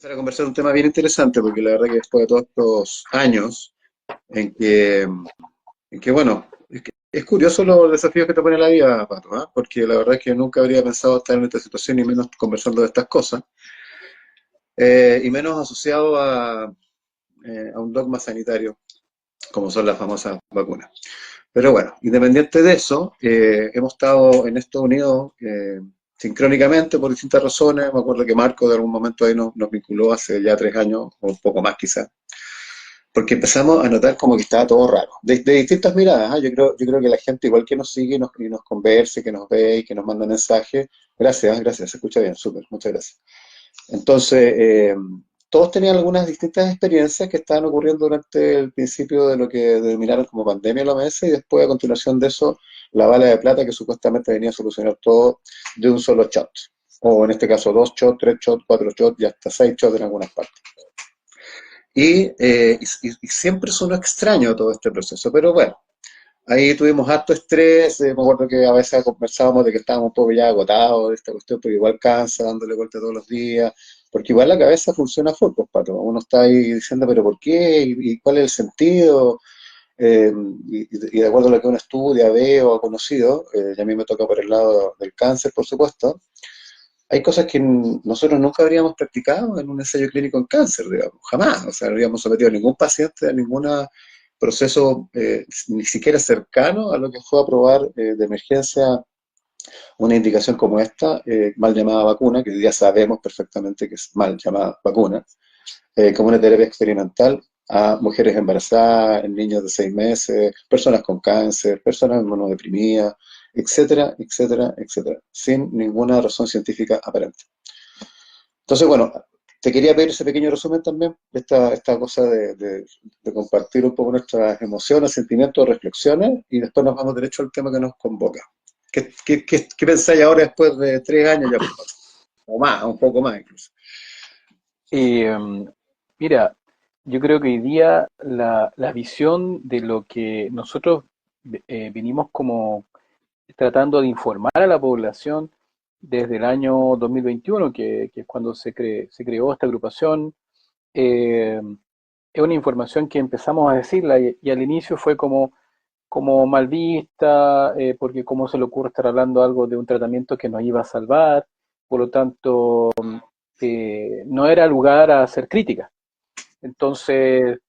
Para conversar un tema bien interesante, porque la verdad que después de todos estos años en que, bueno, es curioso los desafíos que te pone la vida, Pato, ¿ah? Porque la verdad es que nunca habría pensado estar en esta situación y menos conversando de estas cosas, y menos asociado a un dogma sanitario como son las famosas vacunas. Pero bueno, independiente de eso, hemos estado en Estados Unidos sincrónicamente por distintas razones. Me acuerdo que Marco de algún momento ahí nos vinculó hace ya 3 años, o un poco más quizás, porque empezamos a notar como que estaba todo raro, de distintas miradas. ¿Ah? Yo creo que la gente, igual que nos sigue y nos converse, que nos ve y que nos manda mensajes, gracias, gracias, se escucha bien, súper, muchas gracias. Entonces, todos tenían algunas distintas experiencias que estaban ocurriendo durante el principio de lo que denominaron como pandemia la OMS y después, a continuación de eso, la bala de plata que supuestamente venía a solucionar todo de un solo shot. O en este caso, 2 shots, 3 shots, 4 shots y hasta 6 shots en algunas partes. Y siempre sonó extraño todo este proceso, pero bueno, ahí tuvimos harto estrés. Me acuerdo que a veces conversábamos de que estábamos un poco ya agotados de esta cuestión, porque igual cansa dándole vuelta todos los días, porque igual la cabeza funciona full, pues, Pato. Uno está ahí diciendo, pero ¿por qué? ¿Y cuál es el sentido? Y de acuerdo a lo que uno estudia, ve o ha conocido, y a mí me toca por el lado del cáncer, por supuesto, hay cosas que nosotros nunca habríamos practicado en un ensayo clínico en cáncer, digamos, jamás. O sea, no habríamos sometido a ningún paciente a ningún proceso, ni siquiera cercano a lo que fue aprobar de emergencia una indicación como esta, mal llamada vacuna, que ya sabemos perfectamente que es mal llamada vacuna, como una terapia experimental a mujeres embarazadas, en niños de 6 meses, personas con cáncer, personas inmunodeprimidas, etcétera, etcétera, etcétera, sin ninguna razón científica aparente. Entonces, bueno, te quería pedir ese pequeño resumen también, esta cosa de compartir un poco nuestras emociones, sentimientos, reflexiones, y después nos vamos derecho al tema que nos convoca. ¿Qué pensáis ahora después de 3 años ya, pues, o más, un poco más incluso? Eh, Mira, yo creo que hoy día la visión de lo que nosotros venimos como tratando de informar a la población desde el año 2021, que es cuando se creó esta agrupación, eh, es una información que empezamos a decirla y al inicio fue como mal vista, porque cómo se le ocurre estar hablando algo de un tratamiento que nos iba a salvar, por lo tanto, no era lugar a hacer crítica. Entonces,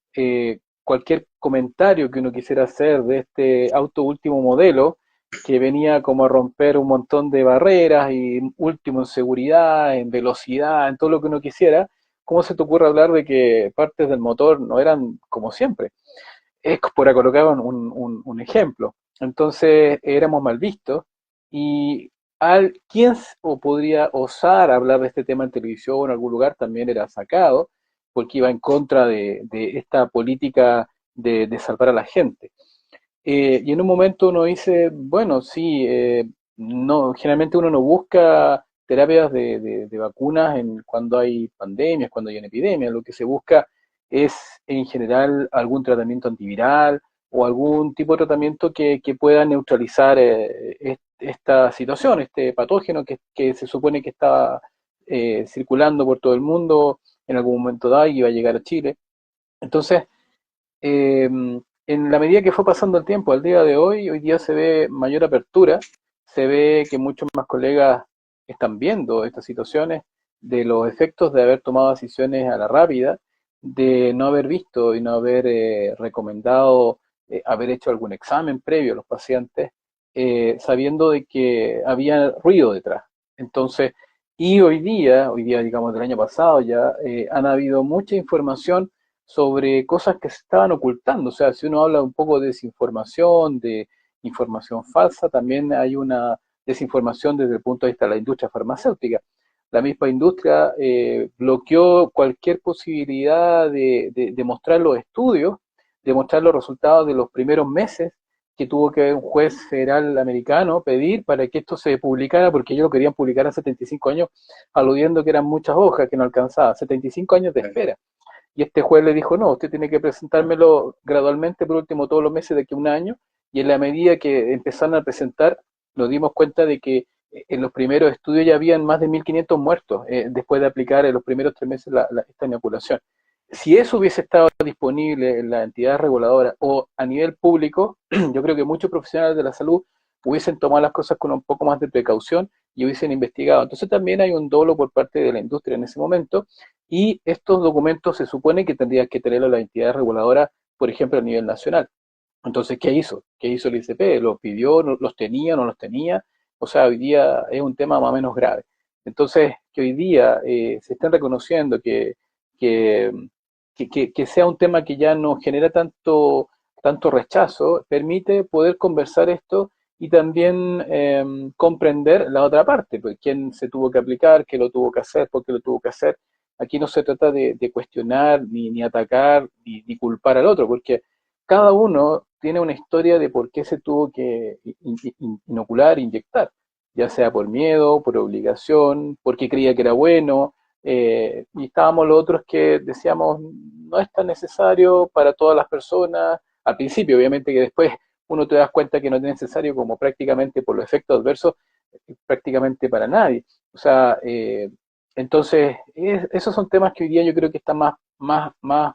cualquier comentario que uno quisiera hacer de este auto último modelo, que venía como a romper un montón de barreras y último en seguridad, en velocidad, en todo lo que uno quisiera, ¿cómo se te ocurre hablar de que partes del motor no eran como siempre? Es por colocar un ejemplo. Entonces éramos mal vistos y quien o podría osar hablar de este tema en televisión o en algún lugar también era sacado porque iba en contra de esta política de salvar a la gente. Y en un momento uno dice, bueno, sí, no, generalmente uno no busca terapias de vacunas cuando hay pandemias, cuando hay una epidemia, lo que se busca es en general algún tratamiento antiviral o algún tipo de tratamiento que pueda neutralizar esta situación, este patógeno que se supone que está circulando por todo el mundo en algún momento dado y iba a llegar a Chile. Entonces, eh, en la medida que fue pasando el tiempo, al día de hoy, hoy día se ve mayor apertura, se ve que muchos más colegas están viendo estas situaciones de los efectos de haber tomado decisiones a la rápida, de no haber visto y no haber recomendado haber hecho algún examen previo a los pacientes, sabiendo de que había ruido detrás. Entonces, y hoy día digamos del año pasado ya, han habido mucha información sobre cosas que se estaban ocultando. O sea, si uno habla un poco de desinformación, de información falsa, también hay una desinformación desde el punto de vista de la industria farmacéutica. La misma industria bloqueó cualquier posibilidad de mostrar los estudios, de mostrar los resultados de los primeros meses que tuvo que un juez federal americano pedir para que esto se publicara, porque ellos lo querían publicar a 75 años, aludiendo que eran muchas hojas que no alcanzaba, 75 años de espera. Y este juez le dijo, no, usted tiene que presentármelo gradualmente, por último, todos los meses de aquí a un año. Y en la medida que empezaron a presentar, nos dimos cuenta de que en los primeros estudios ya habían más de 1.500 muertos después de aplicar en los primeros 3 meses esta inoculación. Si eso hubiese estado disponible en la entidad reguladora o a nivel público, yo creo que muchos profesionales de la salud hubiesen tomado las cosas con un poco más de precaución y hubiesen investigado. Entonces también hay un dolo por parte de la industria en ese momento y estos documentos se supone que tendrían que tenerlo la entidad reguladora, por ejemplo, a nivel nacional. Entonces, ¿qué hizo? ¿Qué hizo el ICP? ¿Los pidió? ¿Los tenía? ¿No los tenía? O sea, hoy día es un tema más o menos grave. Entonces, que hoy día se estén reconociendo que, que sea un tema que ya no genera tanto rechazo, permite poder conversar esto y también comprender la otra parte, pues quién se tuvo que aplicar, qué lo tuvo que hacer, por qué lo tuvo que hacer. Aquí no se trata de cuestionar, ni atacar, ni culpar al otro, porque cada uno tiene una historia de por qué se tuvo que inocular, inyectar, ya sea por miedo, por obligación, porque creía que era bueno, y estábamos los otros que decíamos no es tan necesario para todas las personas, al principio, obviamente que después uno te das cuenta que no es necesario como prácticamente por los efectos adversos, prácticamente para nadie. O sea, entonces, esos son temas que hoy día yo creo que están más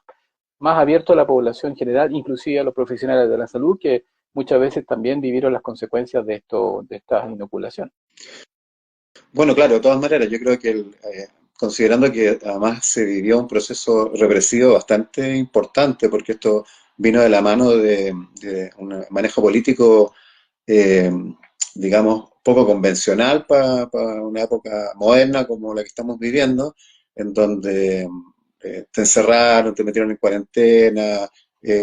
abierto a la población general, inclusive a los profesionales de la salud, que muchas veces también vivieron las consecuencias de esta inoculación. Bueno, claro, de todas maneras, yo creo que considerando que además se vivió un proceso represivo bastante importante, porque esto vino de la mano de un manejo político, eh, digamos, poco convencional para una época moderna como la que estamos viviendo, en donde te encerraron, te metieron en cuarentena,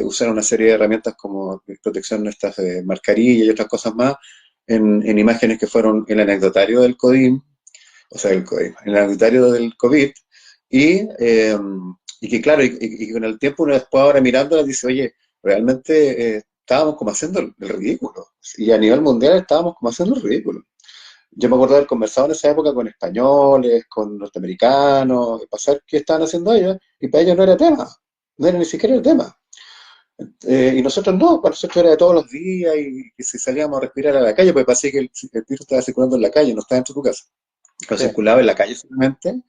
usaron una serie de herramientas como protección, estas mascarillas y otras cosas más, en imágenes que fueron el anecdotario del CODIM, o sea, el anecdotario del COVID, y, eh, y que claro, y con el tiempo uno después ahora mirándola dice, oye, realmente estábamos como haciendo el ridículo, y a nivel mundial estábamos como haciendo el ridículo. Yo me acuerdo de haber conversado en esa época con españoles, con norteamericanos, para saber qué estaban haciendo ellos, y para ellos no era tema, no era ni siquiera el tema. Y nosotros no, para nosotros era de todos los días, y si salíamos a respirar a la calle, pues parecía que el virus estaba circulando en la calle, no estaba dentro de tu casa, pero Sí, circulaba en la calle solamente,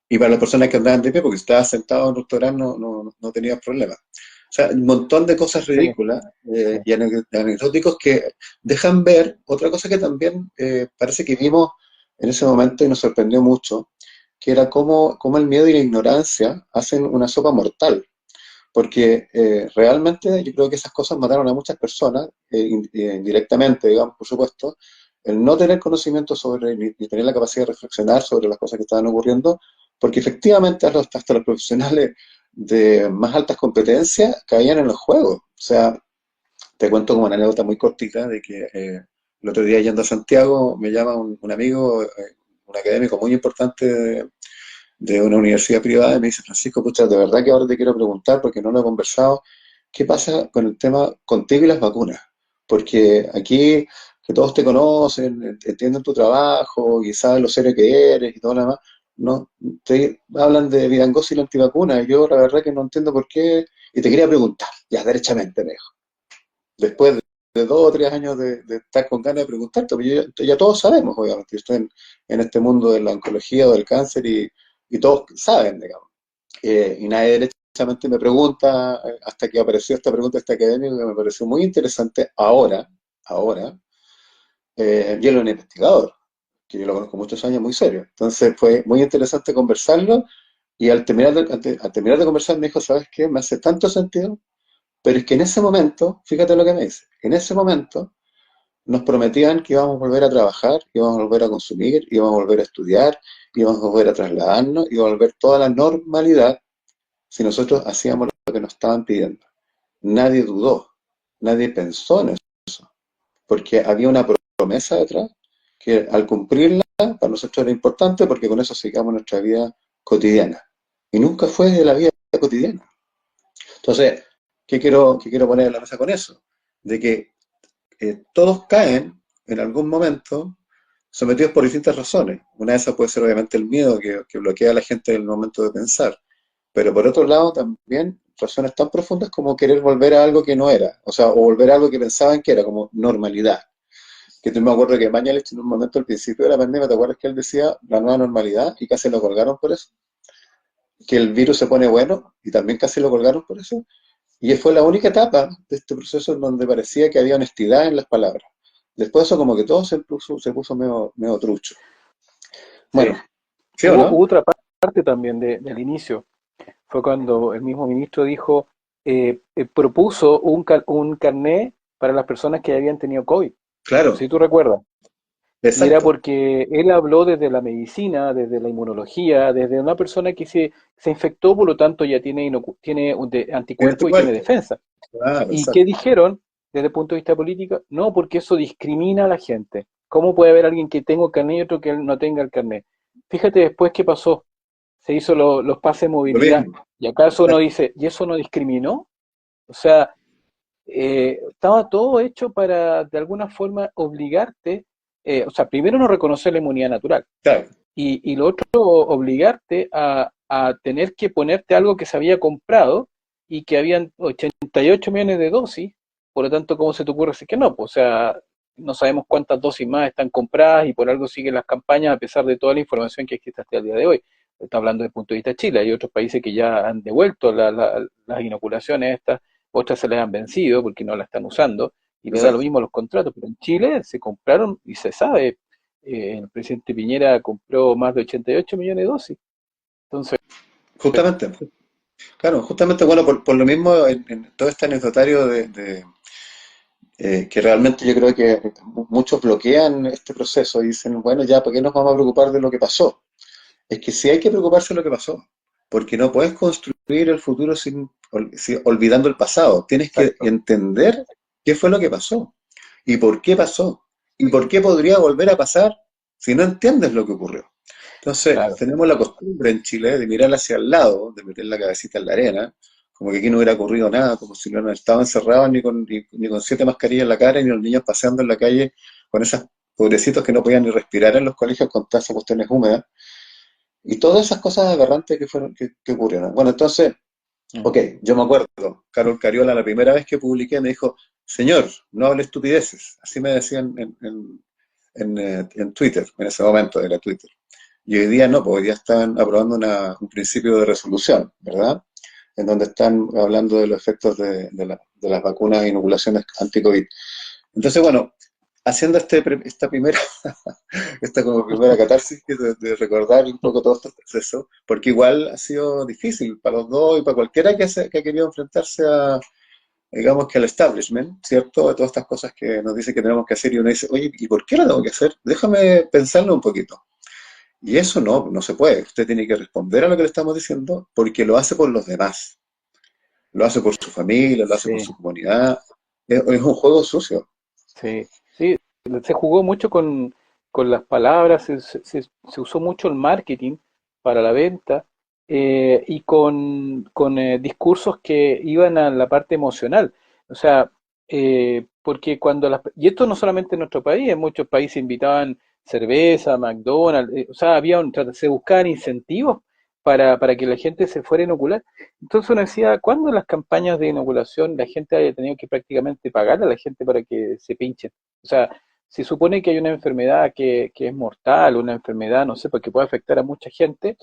y para las personas que andaban de pie, porque si estabas sentado en un restaurante no tenías problema. O sea, un montón de cosas sí, ridículas sí. y anecdóticos que dejan ver otra cosa que también parece que vimos en ese momento y nos sorprendió mucho, que era cómo el miedo y la ignorancia hacen una sopa mortal. Porque realmente yo creo que esas cosas mataron a muchas personas, indirectamente, digamos, por supuesto. El no tener conocimiento sobre, ni tener la capacidad de reflexionar sobre las cosas que estaban ocurriendo, porque efectivamente hasta los profesionales de más altas competencias caían en los juegos. O sea, te cuento como una anécdota muy cortita de que el otro día yendo a Santiago me llama un amigo, un académico muy importante de una universidad privada y me dice, Francisco, pucha, de verdad que ahora te quiero preguntar, porque no lo he conversado, ¿qué pasa con el tema contigo y las vacunas? Porque aquí, que todos te conocen, entienden tu trabajo y saben lo serio que eres y todo lo demás, no, te hablan de Vidangosi y la antivacuna, y yo la verdad que no entiendo por qué, y te quería preguntar, ya derechamente me dijo, después de 2 o 3 años de estar con ganas de preguntarte, porque ya todos sabemos, obviamente, yo estoy en este mundo de la oncología o del cáncer y todos saben, digamos. Y nadie derechamente me pregunta, hasta que apareció esta pregunta de este académico que me pareció muy interesante ahora, y él es un investigador, que yo lo conozco muchos años, muy serio. Entonces fue muy interesante conversarlo y al terminar de conversar me dijo, ¿sabes qué? Me hace tanto sentido, pero es que en ese momento, fíjate lo que me dice, en ese momento nos prometían que íbamos a volver a trabajar, que íbamos a volver a consumir, íbamos a volver a estudiar, íbamos a volver a trasladarnos, iba a volver toda la normalidad si nosotros hacíamos lo que nos estaban pidiendo. Nadie dudó, nadie pensó en eso, porque había una promesa detrás que al cumplirla para nosotros era importante porque con eso sigamos nuestra vida cotidiana. Y nunca fue de la vida cotidiana. Entonces, ¿qué quiero poner en la mesa con eso? De que todos caen en algún momento sometidos por distintas razones. Una de esas puede ser obviamente el miedo que bloquea a la gente en el momento de pensar, pero por otro lado también razones tan profundas como querer volver a algo que no era, o sea, o volver a algo que pensaban que era como normalidad. que tú me acuerdo que Mañalich en un momento al principio de la pandemia, ¿te acuerdas que él decía la nueva normalidad y casi lo colgaron por eso? Que el virus se pone bueno y también casi lo colgaron por eso. Y fue la única etapa de este proceso en donde parecía que había honestidad en las palabras. Después eso como que todo se puso medio trucho. Sí. Bueno, ¿sí o Hubo no? otra parte también del inicio. Fue cuando el mismo ministro dijo, propuso un carné para las personas que habían tenido COVID. No sé Claro, si tú recuerdas. Y era exacto. porque él habló desde la medicina, desde la inmunología, desde una persona que se infectó, por lo tanto ya tiene Tiene tu anticuerpo y tiene cuerpo. defensa. Claro, ¿Y qué exacto. dijeron desde el punto de vista político? No, porque eso discrimina a la gente. ¿Cómo puede haber alguien que tenga el carnet y otro que no tenga el carnet? Fíjate después qué pasó. Se hizo los pases de Lo movilidad. mismo. ¿Y acaso uno Exacto. dice, ¿y eso no discriminó? O sea, estaba todo hecho para de alguna forma obligarte, o sea, primero no reconocer la inmunidad natural Claro, y lo otro obligarte a tener que ponerte algo que se había comprado y que habían 88 millones de dosis, por lo tanto, ¿cómo se te ocurre decir que no? Pues, o sea, no sabemos cuántas dosis más están compradas y por algo siguen las campañas a pesar de toda la información que existe hasta el día de hoy. Está hablando desde el punto de vista de Chile, hay otros países que ya han devuelto las inoculaciones estas, otras se les han vencido porque no las están usando y le da lo exacto. mismo los contratos, pero en Chile se compraron y se sabe, el presidente Piñera compró más de 88 millones de dosis. Entonces, Justamente. Claro, justamente, bueno, por lo mismo, en todo este anecdotario que realmente yo creo que muchos bloquean este proceso y dicen, bueno, ya, ¿por qué nos vamos a preocupar de lo que pasó? Es que sí hay que preocuparse de lo que pasó, porque no puedes construir el futuro olvidando el pasado. Tienes que exacto, entender qué fue lo que pasó y por qué pasó y por qué podría volver a pasar si no entiendes lo que ocurrió. Entonces, claro, tenemos la costumbre en Chile de mirar hacia el lado, de meter la cabecita en la arena, como que aquí no hubiera ocurrido nada, como si no estaban encerrados ni con 7 mascarillas en la cara, ni los niños paseando en la calle con esas pobrecitos que no podían ni respirar en los colegios con todas esas cuestiones húmedas. Y todas esas cosas aberrantes que ocurrieron. Bueno, entonces, mm, ok, yo me acuerdo, Carol Cariola, la primera vez que publiqué me dijo, señor, no hable estupideces. Así me decían en Twitter, en ese momento era Twitter. Y hoy día no, porque hoy día están aprobando un principio de resolución, ¿verdad? En donde están hablando de los efectos de las vacunas e inoculaciones anti-COVID. Entonces, bueno, haciendo esta primera, esta como primera catarsis de recordar un poco todo este proceso, porque igual ha sido difícil para los dos y para cualquiera que ha querido enfrentarse digamos que al establishment, ¿cierto? De todas estas cosas que nos dice que tenemos que hacer y uno dice, oye, ¿y por qué lo tengo que hacer? Déjame pensarlo un poquito. Y eso no se puede. Usted tiene que responder a lo que le estamos diciendo porque lo hace por los demás. Lo hace por su familia, lo hace por sí, su comunidad. Es un juego sucio. sí, sí. Se jugó mucho con las palabras, se usó mucho el marketing para la venta y con discursos que iban a la parte emocional. O sea, porque y esto no solamente en nuestro país, en muchos países invitaban cerveza, McDonald's, o sea, se buscaban incentivos para que la gente se fuera a inocular. Entonces uno decía, ¿cuándo en las campañas de inoculación la gente haya tenido que prácticamente pagarle a la gente para que se pinchen? O sea, se supone que hay una enfermedad que es mortal, una enfermedad, no sé, porque puede afectar a mucha gente,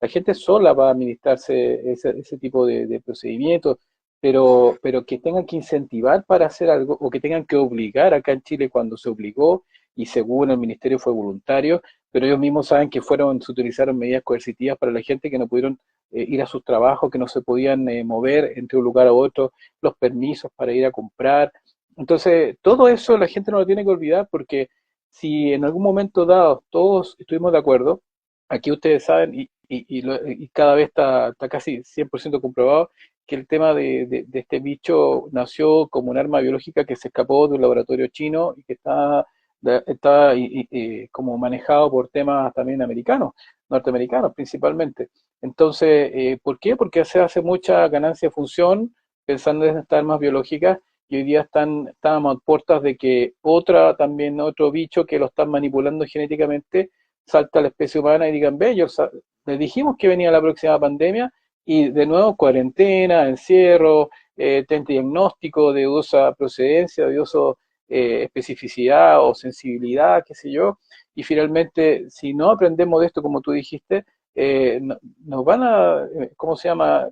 la gente sola va a administrarse ese tipo de procedimientos, pero que tengan que incentivar para hacer algo o que tengan que obligar acá en Chile cuando se obligó y según el ministerio fue voluntario, pero ellos mismos saben que se utilizaron medidas coercitivas para la gente que no pudieron ir a sus trabajos, que no se podían mover entre un lugar a otro, los permisos para ir a comprar. Entonces, todo eso la gente no lo tiene que olvidar porque si en algún momento dado todos estuvimos de acuerdo, aquí ustedes saben y cada vez está casi 100% comprobado que el tema de este bicho nació como un arma biológica que se escapó de un laboratorio chino y que está como manejado por temas también americanos, norteamericanos principalmente. Entonces, ¿por qué? Porque se hace mucha ganancia de función pensando en estas armas biológicas y hoy día estábamos a puertas de que también otro bicho que lo están manipulando genéticamente salta a la especie humana y digan, ve, les dijimos que venía la próxima pandemia y de nuevo cuarentena, encierro, test diagnóstico de dudosa procedencia, de dudoso especificidad o sensibilidad, qué sé yo, y finalmente, si no aprendemos de esto, como tú dijiste, nos van a, ¿cómo se llama?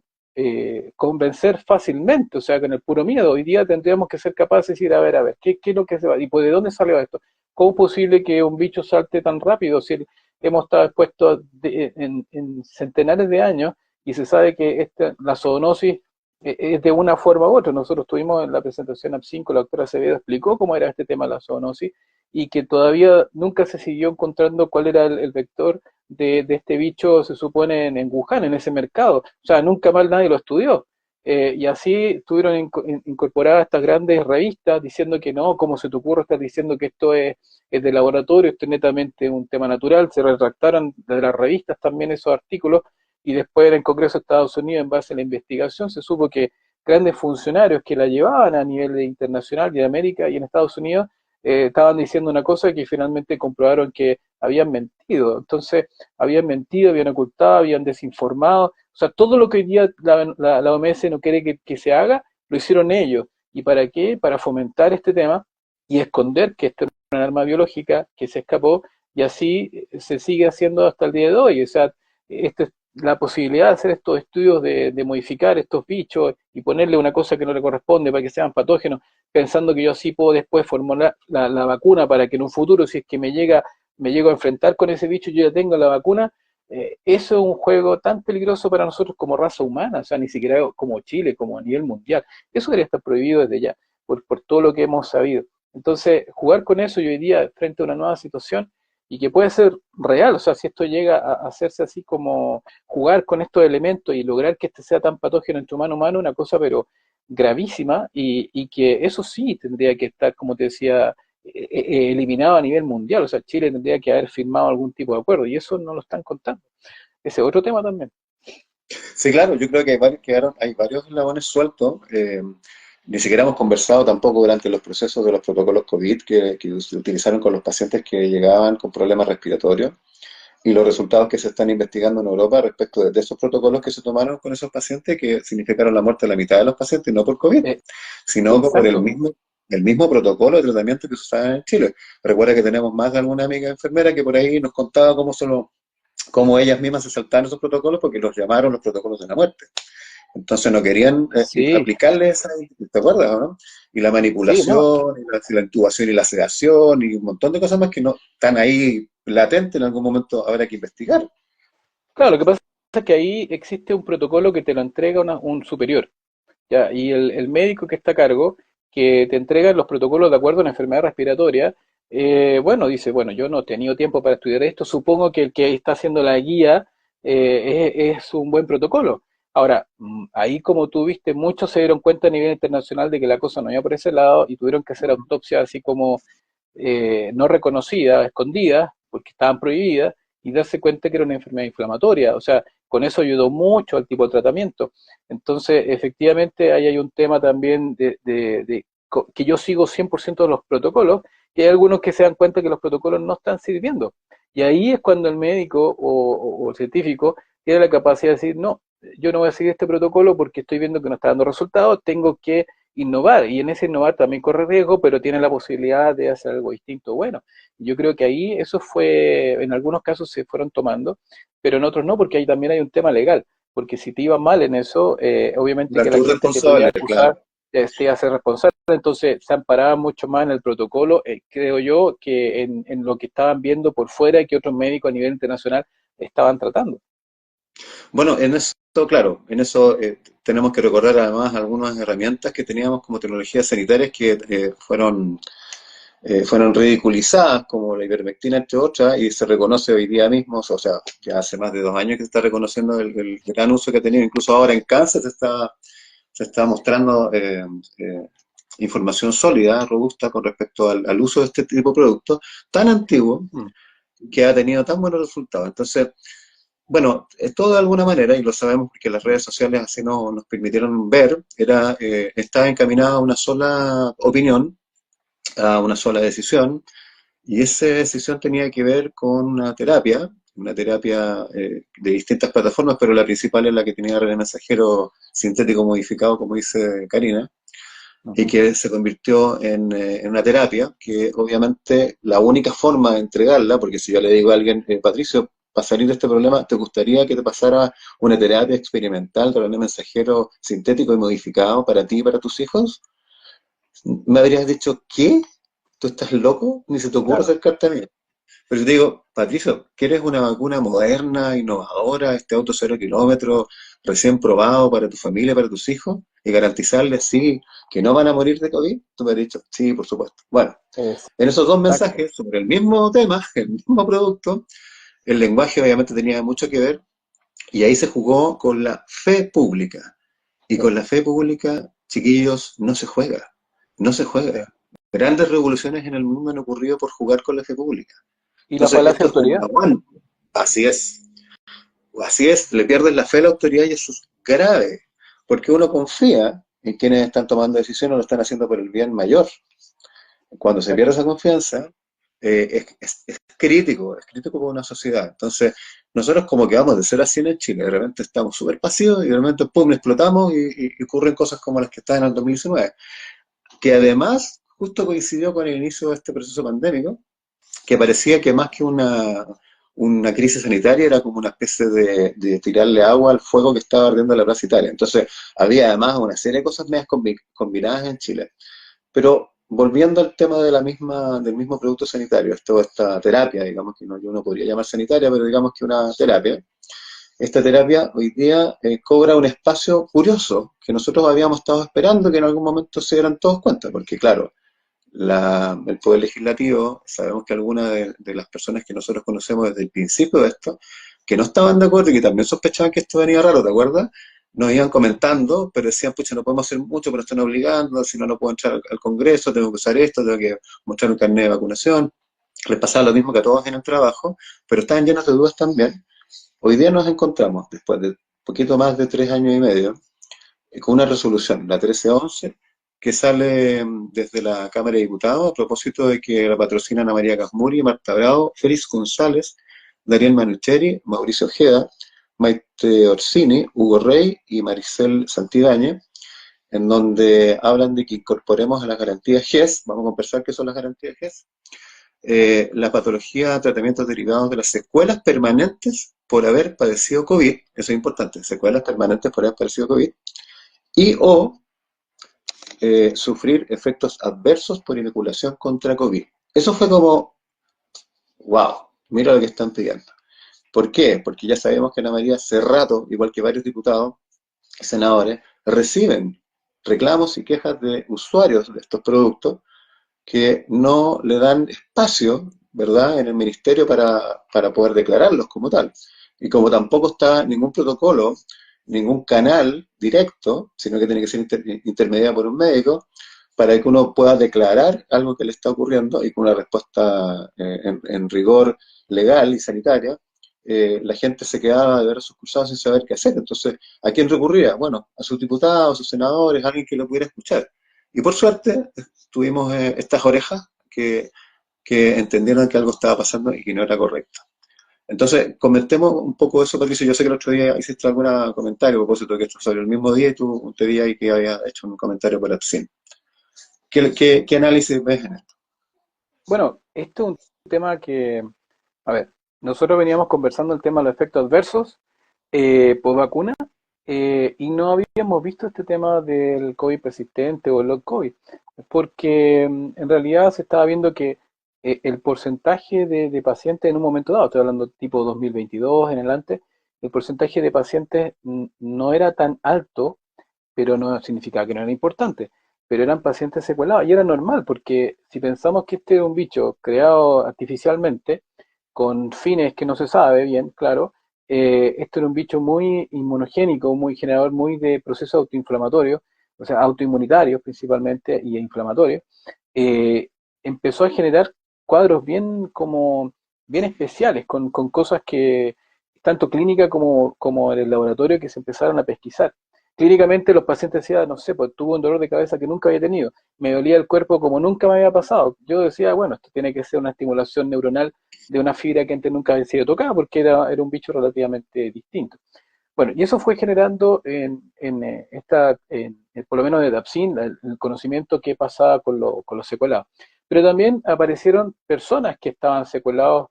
Convencer fácilmente, o sea, con el puro miedo. Hoy día tendríamos que ser capaces de decir, a ver, ¿qué es lo que se va? ¿Y pues de dónde salió esto? ¿Cómo es posible que un bicho salte tan rápido si hemos estado expuestos en centenares de años y se sabe que la zoonosis es de una forma u otra? Nosotros tuvimos en la presentación AP5, la doctora Acevedo explicó cómo era este tema de la zoonosis y que todavía nunca se siguió encontrando cuál era el vector de este bicho, se supone, en Wuhan, en ese mercado. O sea, nunca más nadie lo estudió. Y así estuvieron incorporadas estas grandes revistas diciendo que no, ¿cómo se te ocurre estar diciendo que esto es de laboratorio, esto es netamente un tema natural? Se retractaron de las revistas también esos artículos y después en el Congreso de Estados Unidos, en base a la investigación, se supo que grandes funcionarios que la llevaban a nivel internacional y de América y en Estados Unidos estaban diciendo una cosa que finalmente comprobaron que habían mentido. Entonces, habían mentido, habían ocultado, habían desinformado. O sea, todo lo que hoy día la OMS no quiere que se haga, lo hicieron ellos. ¿Y para qué? Para fomentar este tema y esconder que esto es una arma biológica que se escapó y así se sigue haciendo hasta el día de hoy. O sea, la posibilidad de hacer estos estudios de modificar estos bichos y ponerle una cosa que no le corresponde para que sean patógenos, pensando que yo así puedo después formular la vacuna para que en un futuro, si es que me llego a enfrentar con ese bicho, yo ya tengo la vacuna. Eso es un juego tan peligroso para nosotros como raza humana, o sea, ni siquiera como Chile, como a nivel mundial. Eso debería estar prohibido desde ya, por todo lo que hemos sabido. Entonces, jugar con eso y hoy día, frente a una nueva situación, y que puede ser real, o sea, si esto llega a hacerse así como jugar con estos elementos y lograr que este sea tan patógeno entre humano y humano, una cosa pero gravísima, y que eso sí tendría que estar, como te decía, eliminado a nivel mundial. O sea, Chile tendría que haber firmado algún tipo de acuerdo y eso no lo están contando. Ese es otro tema también. Sí, claro, yo creo que hay varios eslabones sueltos. Ni siquiera hemos conversado tampoco durante los procesos de los protocolos COVID que se utilizaron con los pacientes que llegaban con problemas respiratorios y los resultados que se están investigando en Europa respecto de esos protocolos que se tomaron con esos pacientes que significaron la muerte de la mitad de los pacientes, no por COVID, Eh, sino por exacto. el mismo protocolo de tratamiento que se usaba en Chile. Recuerda que tenemos más de alguna amiga enfermera que por ahí nos contaba cómo ellas mismas se saltaron esos protocolos porque los llamaron los protocolos de la muerte. Entonces no querían Sí, aplicarle esa, ¿te acuerdas, o no? Y la sí, no. manipulación, y la intubación y la sedación, y un montón de cosas más que no están ahí latentes, en algún momento habrá que investigar. Claro, lo que pasa es que ahí existe un protocolo que te lo entrega un superior, ¿ya? Y el médico que está a cargo, que te entrega los protocolos de acuerdo a una enfermedad respiratoria, bueno, dice, bueno, yo no he tenido tiempo para estudiar esto, supongo que el que está haciendo la guía es un buen protocolo. Ahora, ahí como tú viste, muchos se dieron cuenta a nivel internacional de que la cosa no iba por ese lado y tuvieron que hacer autopsias así como no reconocidas, escondidas, porque estaban prohibidas, y darse cuenta que era una enfermedad inflamatoria. O sea, con eso ayudó mucho al tipo de tratamiento. Entonces, efectivamente, ahí hay un tema también que yo sigo 100% de los protocolos, y hay algunos que se dan cuenta que los protocolos no están sirviendo. Y ahí es cuando el médico o el científico tiene la capacidad de decir, no, yo no voy a seguir este protocolo porque estoy viendo que no está dando resultados, tengo que innovar, y en ese innovar también corre riesgo, pero tiene la posibilidad de hacer algo distinto. Bueno, yo creo que ahí eso fue, en algunos casos se fueron tomando, pero en otros no, porque ahí también hay un tema legal, porque si te iba mal en eso, obviamente que La la tu gente te podía responsable, claro. acusar, te iba a ser responsable, entonces se amparaba mucho más en el protocolo, creo yo, que en lo que estaban viendo por fuera y que otros médicos a nivel internacional estaban tratando. Bueno, en eso, claro, en eso tenemos que recordar además algunas herramientas que teníamos como tecnologías sanitarias que fueron ridiculizadas, como la ivermectina, entre otras, y se reconoce hoy día mismo, o sea, ya hace más de 2 años que se está reconociendo el gran uso que ha tenido, incluso ahora en cáncer se está mostrando información sólida, robusta con respecto al uso de este tipo de productos, tan antiguo, Mm. que ha tenido tan buenos resultados. Entonces, bueno, todo de alguna manera, y lo sabemos porque las redes sociales así nos permitieron ver, estaba encaminada a una sola opinión, a una sola decisión, y esa decisión tenía que ver con una terapia de distintas plataformas, pero la principal es la que tenía RNA mensajero sintético modificado, como dice Karina, y Ujú. que se convirtió en una terapia, que obviamente la única forma de entregarla, porque si yo le digo a alguien, Patricio, para salir de este problema, ¿te gustaría que te pasara una terapia experimental de RNA mensajero sintético y modificado para ti y para tus hijos? Me habrías dicho, ¿qué? ¿Tú estás loco? Ni se te ocurre Claro. acercarte a mí. Pero yo te digo, Patricio, ¿quieres una vacuna moderna, innovadora, este auto 0 kilómetros, recién probado para tu familia, para tus hijos, y garantizarles, sí, que no van a morir de COVID? Tú me has dicho, sí, por supuesto. Bueno, en esos dos Exacto. mensajes sobre el mismo tema, el mismo producto, el lenguaje obviamente tenía mucho que ver, y ahí se jugó con la fe pública. Y Sí, con la fe pública, chiquillos, no se juega. No se sí. juega. Grandes revoluciones en el mundo han ocurrido por jugar con la fe pública. ¿Y la Entonces, falacia esto de es un autoridad? aguante. Así es. Así es, le pierdes la fe a la autoridad y eso es grave, porque uno confía en quienes están tomando decisiones o lo están haciendo por el bien mayor. Cuando se pierde Exacto. esa confianza, es crítico, es crítico para una sociedad. Entonces, nosotros como que vamos de 0 a 100 en Chile, de repente estamos súper pasivos y de repente, pum, explotamos y ocurren cosas como las que estaban en el 2019, que además justo coincidió con el inicio de este proceso pandémico, que parecía que más que una crisis sanitaria era como una especie de tirarle agua al fuego que estaba ardiendo en la Plaza Italia. Entonces, había además una serie de cosas medias combinadas en Chile. Pero volviendo al tema del mismo producto sanitario, esta terapia, digamos que no, yo no podría llamar sanitaria, pero digamos que una terapia, esta terapia hoy día cobra un espacio curioso que nosotros habíamos estado esperando que en algún momento se dieran todos cuenta, porque claro, el Poder Legislativo, sabemos que algunas de las personas que nosotros conocemos desde el principio de esto, que no estaban de acuerdo y que también sospechaban que esto venía raro, ¿te acuerdas? Nos iban comentando, pero decían, pucha, no podemos hacer mucho, pero están obligando, si no, no puedo entrar al Congreso, tengo que usar esto, tengo que mostrar un carnet de vacunación. Les pasaba lo mismo que a todos en el trabajo, pero estaban llenos de dudas también. Hoy día nos encontramos, después de poquito más de 3 años y medio, con una resolución, la 1311, que sale desde la Cámara de Diputados a propósito de que la patrocinan a María Casmuri, Marta Bravo, Félix González, Daniel Manucheri, Mauricio Ojeda, Maite Orsini, Hugo Rey y Maricel Santibáñez, en donde hablan de que incorporemos a las garantías GES, vamos a conversar qué son las garantías GES, la patología, tratamientos derivados de las secuelas permanentes por haber padecido COVID, eso es importante, secuelas permanentes por haber padecido COVID, y o sufrir efectos adversos por inoculación contra COVID. Eso fue como, wow, mira lo que están pidiendo. ¿Por qué? Porque ya sabemos que Ana María hace rato, igual que varios diputados y senadores, reciben reclamos y quejas de usuarios de estos productos que no le dan espacio, ¿verdad?, en el ministerio para poder declararlos como tal. Y como tampoco está ningún protocolo, ningún canal directo, sino que tiene que ser intermediado por un médico, para que uno pueda declarar algo que le está ocurriendo y con una respuesta en rigor legal y sanitaria, la gente se quedaba de ver sus cruzados sin saber qué hacer. Entonces, ¿a quién recurría? Bueno, a sus diputados, a sus senadores, a alguien que lo pudiera escuchar. Y por suerte, tuvimos estas orejas que entendieron que algo estaba pasando y que no era correcto. Entonces, comentemos un poco eso, Patricio. Yo sé que el otro día hiciste algún comentario a propósito de que esto sobre el mismo día y tú te vi ahí que había hecho un comentario por Epstein. ¿Qué análisis ves en esto? Bueno, esto es un tema que, a ver, nosotros veníamos conversando el tema de los efectos adversos por vacuna y no habíamos visto este tema del COVID persistente o el long COVID, porque en realidad se estaba viendo que el porcentaje de pacientes en un momento dado, estoy hablando tipo 2022 en adelante, el porcentaje de pacientes no era tan alto, pero no significaba que no era importante. Pero eran pacientes secuelados y era normal, porque si pensamos que este es un bicho creado artificialmente, con fines que no se sabe bien, claro, esto era un bicho muy inmunogénico, muy generador, muy de procesos autoinflamatorios, o sea, autoinmunitarios principalmente y inflamatorios, eh, empezó a generar cuadros bien como bien especiales, con cosas que tanto clínica como en el laboratorio que se empezaron a pesquisar. Clínicamente los pacientes decían, no sé, pues tuvo un dolor de cabeza que nunca había tenido, me dolía el cuerpo como nunca me había pasado. Yo decía, bueno, esto tiene que ser una estimulación neuronal de una fibra que antes nunca había sido tocada porque era un bicho relativamente distinto. Bueno, y eso fue generando por lo menos de Dapsin, el conocimiento que pasaba con los secuelados. Pero también aparecieron personas que estaban secuelados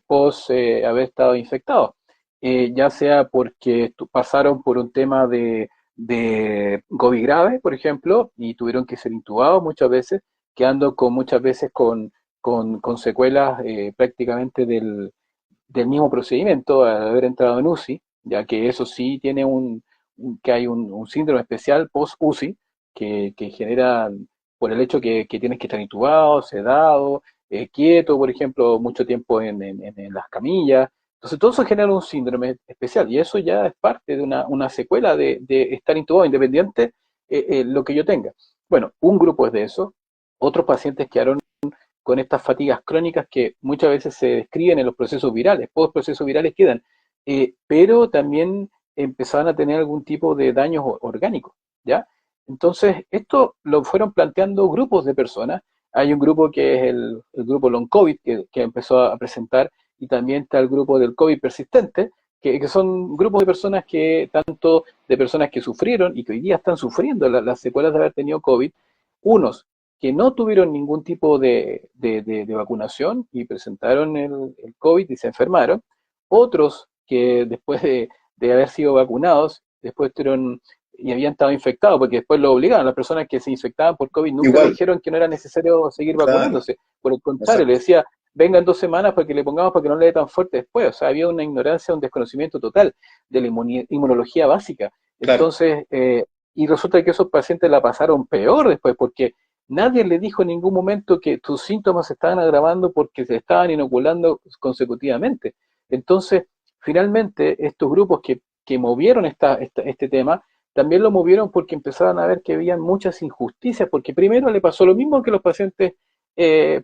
post haber estado infectados, ya sea porque pasaron por un tema de COVID grave, por ejemplo, y tuvieron que ser intubados muchas veces, quedando con muchas veces con secuelas prácticamente del mismo procedimiento al haber entrado en UCI, ya que eso sí tiene que hay un síndrome especial post-UCI que genera por el hecho que tienes que estar intubado, sedado, quieto, por ejemplo, mucho tiempo en las camillas. Entonces todo eso genera un síndrome especial y eso ya es parte de una secuela de estar intubado, independiente lo que yo tenga. Bueno, un grupo es de eso, otros pacientes quedaron con estas fatigas crónicas que muchas veces se describen en los procesos virales, pocos procesos virales quedan, pero también empezaban a tener algún tipo de daños orgánicos, ¿ya? Entonces, esto lo fueron planteando grupos de personas. Hay un grupo que es el grupo Long COVID, que empezó a presentar, y también está el grupo del COVID persistente, que son grupos de personas tanto de personas que sufrieron y que hoy día están sufriendo las secuelas de haber tenido COVID, unos que no tuvieron ningún tipo de vacunación y presentaron el COVID y se enfermaron, otros que después de haber sido vacunados, después tuvieron y habían estado infectados, porque después lo obligaron, las personas que se infectaban por COVID nunca le Igual, dijeron que no era necesario seguir claro, vacunándose, por el contrario, le exacto. decía, vengan 2 semanas para que le pongamos para que no le dé tan fuerte después, o sea, había una ignorancia, un desconocimiento total de la inmunología básica, Claro. entonces, y resulta que esos pacientes la pasaron peor después, porque nadie le dijo en ningún momento que tus síntomas se estaban agravando porque se estaban inoculando consecutivamente. Entonces, finalmente, estos grupos que movieron este tema, también lo movieron porque empezaron a ver que había muchas injusticias, porque primero le pasó lo mismo que los pacientes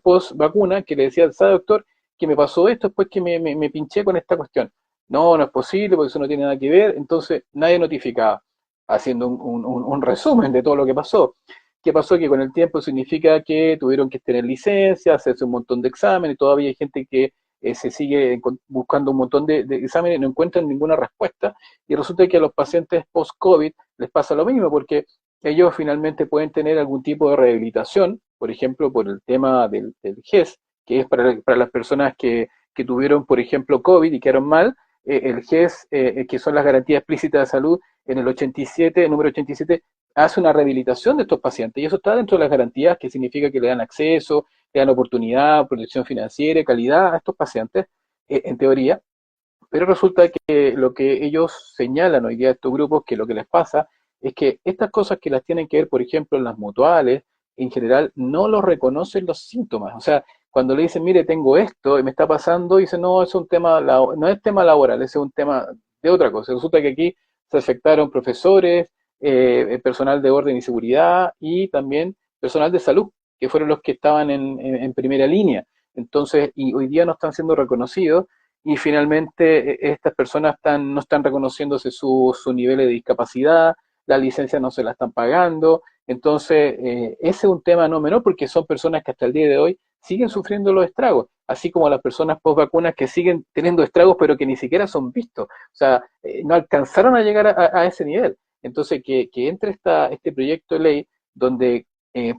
post vacuna, que le decían, ¿sabe doctor? Que me pasó esto después que me pinché con esta cuestión. No, no es posible, porque eso no tiene nada que ver. Entonces, nadie notificaba, haciendo un resumen de todo lo que pasó. ¿Qué pasó? Que con el tiempo significa que tuvieron que tener licencia, hacerse un montón de exámenes, todavía hay gente que se sigue buscando un montón de exámenes y no encuentran ninguna respuesta, y resulta que a los pacientes post-COVID les pasa lo mismo, porque ellos finalmente pueden tener algún tipo de rehabilitación, por ejemplo, por el tema del GES, que es para las personas que tuvieron, por ejemplo, COVID y quedaron mal, el GES, que son las garantías explícitas de salud, en el 87, el número 87, hace una rehabilitación de estos pacientes y eso está dentro de las garantías, que significa que le dan acceso, le dan oportunidad, protección financiera y calidad a estos pacientes, en teoría, pero resulta que lo que ellos señalan hoy día a estos grupos, que lo que les pasa es que estas cosas que las tienen que ver, por ejemplo, en las mutuales, en general no los reconocen los síntomas. O sea, cuando le dicen, mire, tengo esto y me está pasando, dicen, no, es un tema, no es tema laboral, ese es un tema de otra cosa. Resulta que aquí se afectaron profesores, personal de orden y seguridad y también personal de salud, que fueron los que estaban en primera línea. Entonces, y hoy día no están siendo reconocidos y finalmente estas personas no están reconociéndose su nivel de discapacidad, las licencias no se la están pagando, entonces ese es un tema no menor porque son personas que hasta el día de hoy siguen sufriendo los estragos, así como las personas post vacunas que siguen teniendo estragos pero que ni siquiera son vistos, o sea, no alcanzaron a llegar a ese nivel. Entonces, que entre este proyecto de ley donde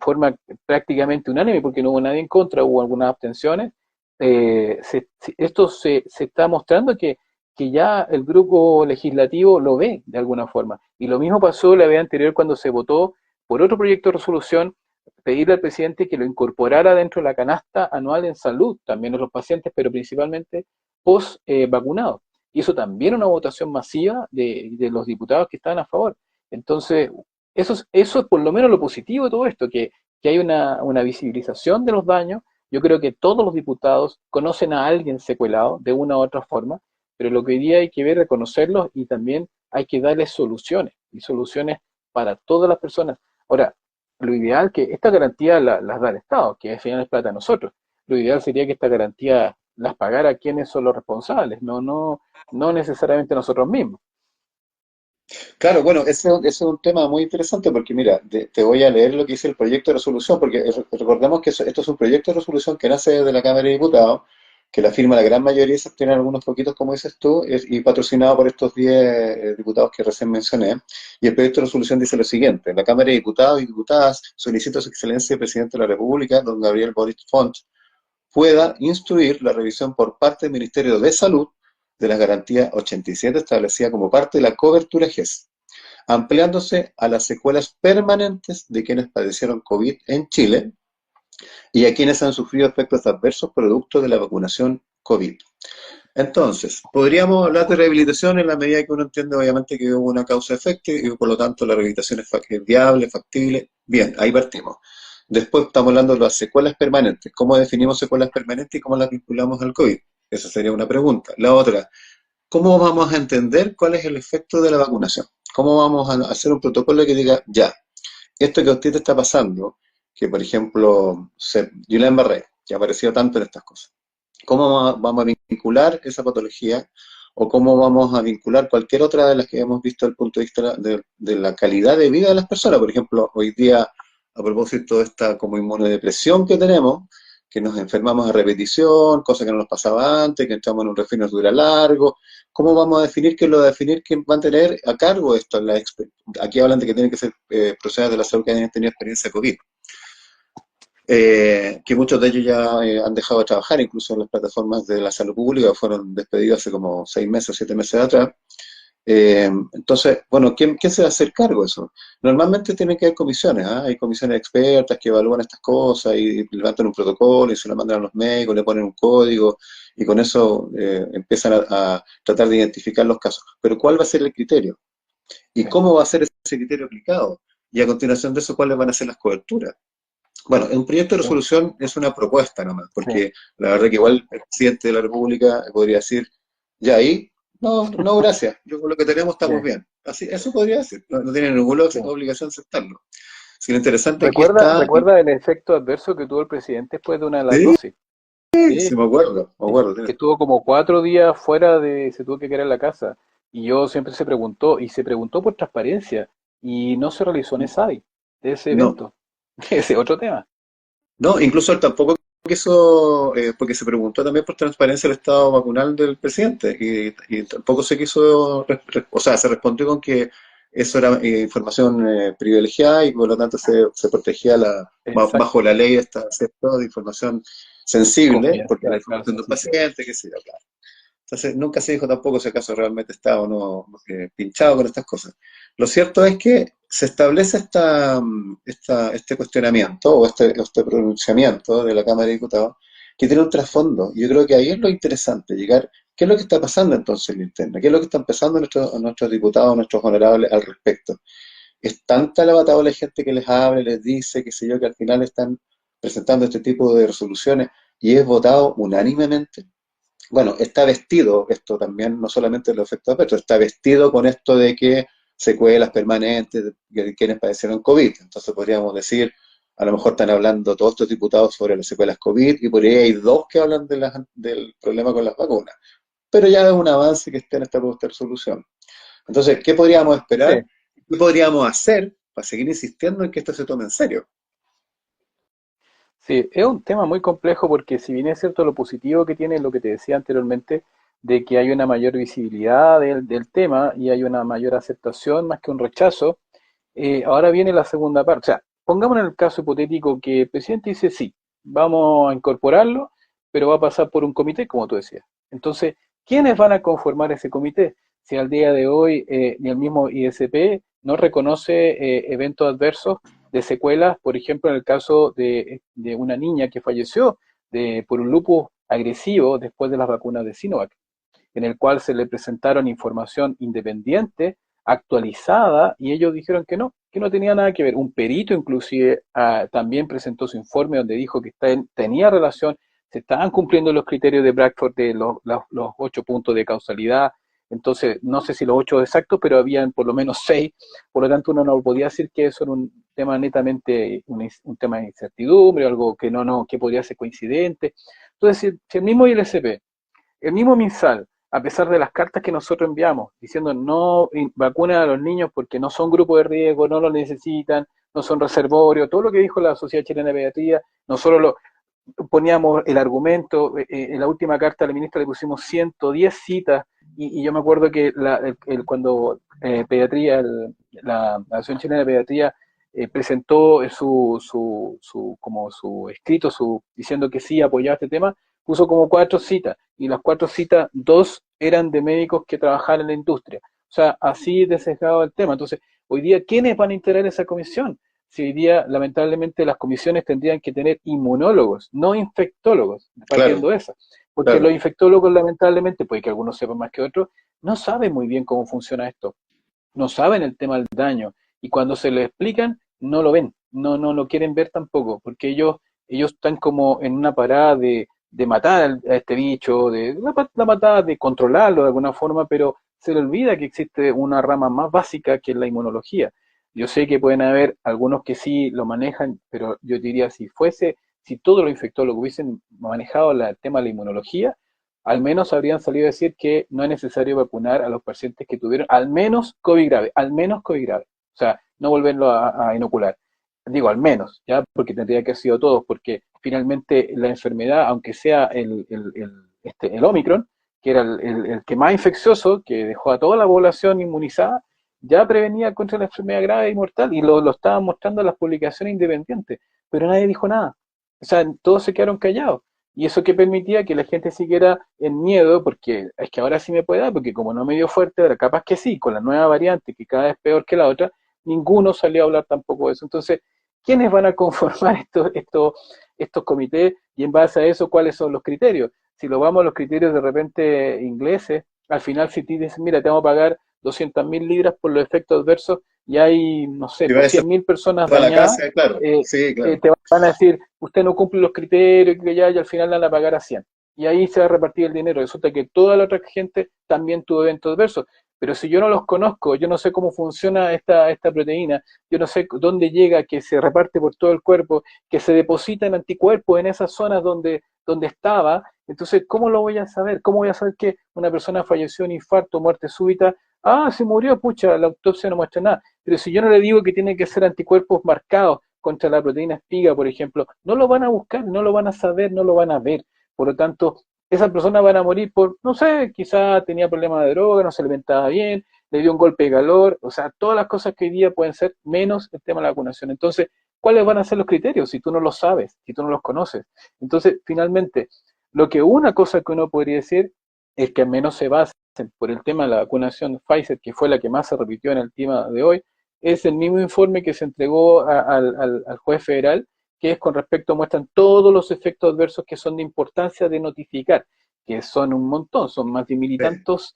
forma prácticamente unánime, porque no hubo nadie en contra, hubo algunas abstenciones, esto se está mostrando que ya el grupo legislativo lo ve de alguna forma. Y lo mismo pasó la vez anterior cuando se votó por otro proyecto de resolución, pedirle al presidente que lo incorporara dentro de la canasta anual en salud, también a los pacientes, pero principalmente post vacunados. Y eso también una votación masiva de los diputados que estaban a favor. Entonces, eso es por lo menos lo positivo de todo esto, que hay una visibilización de los daños. Yo creo que todos los diputados conocen a alguien secuelado de una u otra forma, pero lo que hoy día hay que ver es reconocerlos y también hay que darles soluciones, y soluciones para todas las personas. Ahora, lo ideal que esta garantía las da el Estado, que al final es plata a nosotros. Lo ideal sería que esta garantía las pagara quienes son los responsables, no necesariamente nosotros mismos. Claro, bueno, ese es un tema muy interesante porque mira, te voy a leer lo que dice el proyecto de resolución, porque recordemos que esto es un proyecto de resolución que nace de la Cámara de Diputados, que la firma la gran mayoría, se tienen algunos poquitos, como dices tú, y patrocinado por estos 10 diputados que recién mencioné. Y el proyecto de resolución dice lo siguiente: la Cámara de Diputados y Diputadas solicita a su excelencia el presidente de la República, don Gabriel Boric Font, pueda instruir la revisión por parte del Ministerio de Salud de las garantías 87 establecidas como parte de la cobertura GES, ampliándose a las secuelas permanentes de quienes padecieron COVID en Chile y a quienes han sufrido efectos adversos producto de la vacunación COVID. Entonces, podríamos hablar de rehabilitación en la medida que uno entiende, obviamente, que hubo una causa-efecto y por lo tanto la rehabilitación es viable, factible. Bien, ahí partimos. Después estamos hablando de las secuelas permanentes. ¿Cómo definimos secuelas permanentes y cómo las vinculamos al COVID? Esa sería una pregunta. La otra, ¿cómo vamos a entender cuál es el efecto de la vacunación? ¿Cómo vamos a hacer un protocolo que diga, ya, esto que a usted te está pasando, que por ejemplo, yo la embarré, que ha aparecido tanto en estas cosas? ¿Cómo vamos a vincular esa patología o cómo vamos a vincular cualquier otra de las que hemos visto desde el punto de vista de la calidad de vida de las personas? Por ejemplo, hoy día, a propósito de esta como inmunodepresión que tenemos, que nos enfermamos a repetición, cosa que no nos pasaba antes, que entramos en un resfriado que dura largo. ¿Cómo vamos a definir qué es lo de definir quién va a tener a cargo esto? Aquí hablan de que tienen que ser profesionales de la salud que hayan tenido experiencia COVID. Que muchos de ellos ya han dejado de trabajar, incluso en las plataformas de la salud pública, fueron despedidos hace como 6 meses, 7 meses atrás. Entonces, bueno, ¿quién se va a hacer cargo de eso? Normalmente tienen que haber comisiones, ¿ah? Hay comisiones expertas que evalúan estas cosas y levantan un protocolo y se lo mandan a los médicos, le ponen un código y con eso empiezan a tratar de identificar los casos. Pero ¿cuál va a ser el criterio? ¿Y cómo va a ser ese criterio aplicado? Y a continuación de eso, ¿cuáles van a ser las coberturas? Bueno, un proyecto de Sí, resolución es una propuesta nomás, sí, porque la verdad que igual el presidente de la República podría decir, ya ahí, no, no, gracias, yo con lo que tenemos sí, estamos bien. Así, eso podría decir, no tiene ninguna sí. obligación de aceptarlo. Si lo interesante aquí ¿Recuerda, está, recuerda el efecto adverso que tuvo el presidente después de una de las sí, dosis? Sí, sí me acuerdo, que estuvo como 4 días fuera se tuvo que quedar en la casa. Y yo siempre se preguntó por transparencia, y no se realizó en ESADI de ese no, evento. Ese es otro tema. no, incluso él tampoco quiso, porque se preguntó también por transparencia del estado vacunal del presidente y tampoco se quiso, o sea, se respondió con que eso era información privilegiada y por lo tanto se protegía bajo Exacto. la ley esta, ¿cierto?, de información sensible, porque la Confidencial, claro, información de un sensible. paciente, qué sé yo, claro. Entonces, nunca se dijo tampoco si acaso realmente estaba o no pinchado con estas cosas. Lo cierto es que se establece este cuestionamiento o este pronunciamiento de la Cámara de Diputados que tiene un trasfondo. Y yo creo que ahí es lo interesante, llegar, ¿qué es lo que está pasando entonces en la interna? ¿Qué es lo que están pensando nuestros diputados, nuestros honorables al respecto? Es tanta la batalla de la gente que les habla, les dice, qué sé yo, que al final están presentando este tipo de resoluciones y es votado unánimemente. Bueno, está vestido esto también, no solamente los efectos adversos, está vestido con esto de que secuelas permanentes de quienes padecieron COVID. Entonces podríamos decir, a lo mejor están hablando todos estos diputados sobre las secuelas COVID y por ahí hay dos que hablan del problema con las vacunas. Pero ya es un avance que esté en esta propuesta de resolución. Entonces, ¿qué podríamos Sí, esperar? ¿Qué podríamos hacer para seguir insistiendo en que esto se tome en serio? sí, es un tema muy complejo porque si bien es cierto lo positivo que tiene lo que te decía anteriormente, de que hay una mayor visibilidad del tema y hay una mayor aceptación más que un rechazo, ahora viene la segunda parte. O sea, pongamos en el caso hipotético que el presidente dice sí, vamos a incorporarlo, pero va a pasar por un comité, como tú decías. Entonces, ¿quiénes van a conformar ese comité? Si al día de hoy ni el mismo ISP no reconoce eventos adversos de secuelas, por ejemplo, en el caso de una niña que falleció por un lupus agresivo después de las vacunas de Sinovac, en el cual se le presentaron información independiente, actualizada, y ellos dijeron que no tenía nada que ver. Un perito inclusive también presentó su informe donde dijo que tenía relación, se estaban cumpliendo los criterios de Bradford de los 8 puntos de causalidad. Entonces, no sé si los 8 exactos, pero habían por lo menos 6. Por lo tanto, uno no podía decir que eso era un tema netamente, un tema de incertidumbre, algo que que podría ser coincidente. Entonces, si el mismo ILSP, el mismo MinSal, a pesar de las cartas que nosotros enviamos, diciendo no vacunen a los niños porque no son grupo de riesgo, no lo necesitan, no son reservorios, todo lo que dijo la Sociedad Chilena de Pediatría, nosotros poníamos el argumento, en la última carta a la ministra le pusimos 110 citas, y yo me acuerdo que cuando pediatría, la Asociación Chilena de Pediatría presentó como su escrito, diciendo que sí apoyaba este tema, puso como 4 citas, y las 4 citas, 2 eran de médicos que trabajaban en la industria. O sea, así de sesgado el tema. Entonces, hoy día, ¿quiénes van a integrar esa comisión? Si hoy día, lamentablemente, las comisiones tendrían que tener inmunólogos, no infectólogos, partiendo Claro, de esa. Porque los claro. infectólogos, lamentablemente, puede que algunos sepan más que otros, no saben muy bien cómo funciona esto, no saben el tema del daño, y cuando se lo explican, no lo ven, no lo quieren ver tampoco, porque ellos están como en una parada de matar a este bicho, de la matada de controlarlo de alguna forma, pero se le olvida que existe una rama más básica que es la inmunología. Yo sé que pueden haber algunos que sí lo manejan, pero yo diría, si todos los infectólogos hubiesen manejado el tema de la inmunología, al menos habrían salido a decir que no es necesario vacunar a los pacientes que tuvieron al menos COVID grave, al menos COVID grave. O sea, no volverlo a inocular. Digo, al menos, ya, porque tendría que haber sido todos, porque finalmente la enfermedad, aunque sea el Omicron, que era el que más infeccioso, que dejó a toda la población inmunizada, ya prevenía contra la enfermedad grave y mortal, y lo estaban mostrando en las publicaciones independientes, pero nadie dijo nada. O sea, todos se quedaron callados. Y eso que permitía que la gente siguiera en miedo, porque es que ahora sí me puede dar, porque como no me dio fuerte, ahora capaz que sí, con la nueva variante, que cada vez es peor que la otra, ninguno salió a hablar tampoco de eso. Entonces, ¿quiénes van a conformar estos comités? Y en base a eso, ¿cuáles son los criterios? Si lo vamos a los criterios de repente ingleses, al final si te dicen, mira, te vamos a pagar 200.000 libras por los efectos adversos, y hay, no sé, Si va por a ser 100.000 personas para la dañadas, casa, claro. eh, Sí, claro. te van a decir, usted no cumple los criterios, que ya, y al final le van a pagar a 100. Y ahí se va a repartir el dinero. Resulta que toda la otra gente también tuvo eventos adversos. Pero si yo no los conozco, yo no sé cómo funciona esta proteína, yo no sé dónde llega, que se reparte por todo el cuerpo, que se depositan anticuerpos en esas zonas donde estaba, entonces, ¿cómo lo voy a saber? ¿Cómo voy a saber que una persona falleció de un infarto, muerte súbita? Ah, se murió, pucha, la autopsia no muestra nada. Pero si yo no le digo que tiene que ser anticuerpos marcados contra la proteína espiga, por ejemplo, no lo van a buscar, no lo van a saber, no lo van a ver. Por lo tanto, esas personas van a morir por, no sé, quizá tenía problemas de droga, no se alimentaba bien, le dio un golpe de calor, o sea, todas las cosas que hoy día pueden ser, menos el tema de la vacunación. Entonces, ¿cuáles van a ser los criterios si tú no los sabes, si tú no los conoces? Entonces, finalmente, una cosa que uno podría decir es que al menos se basen por el tema de la vacunación Pfizer, que fue la que más se repitió en el tema de hoy, es el mismo informe que se entregó al juez federal, que es con respecto, muestran todos los efectos adversos que son de importancia de notificar, que son un montón, son más de mil y Sí. tantos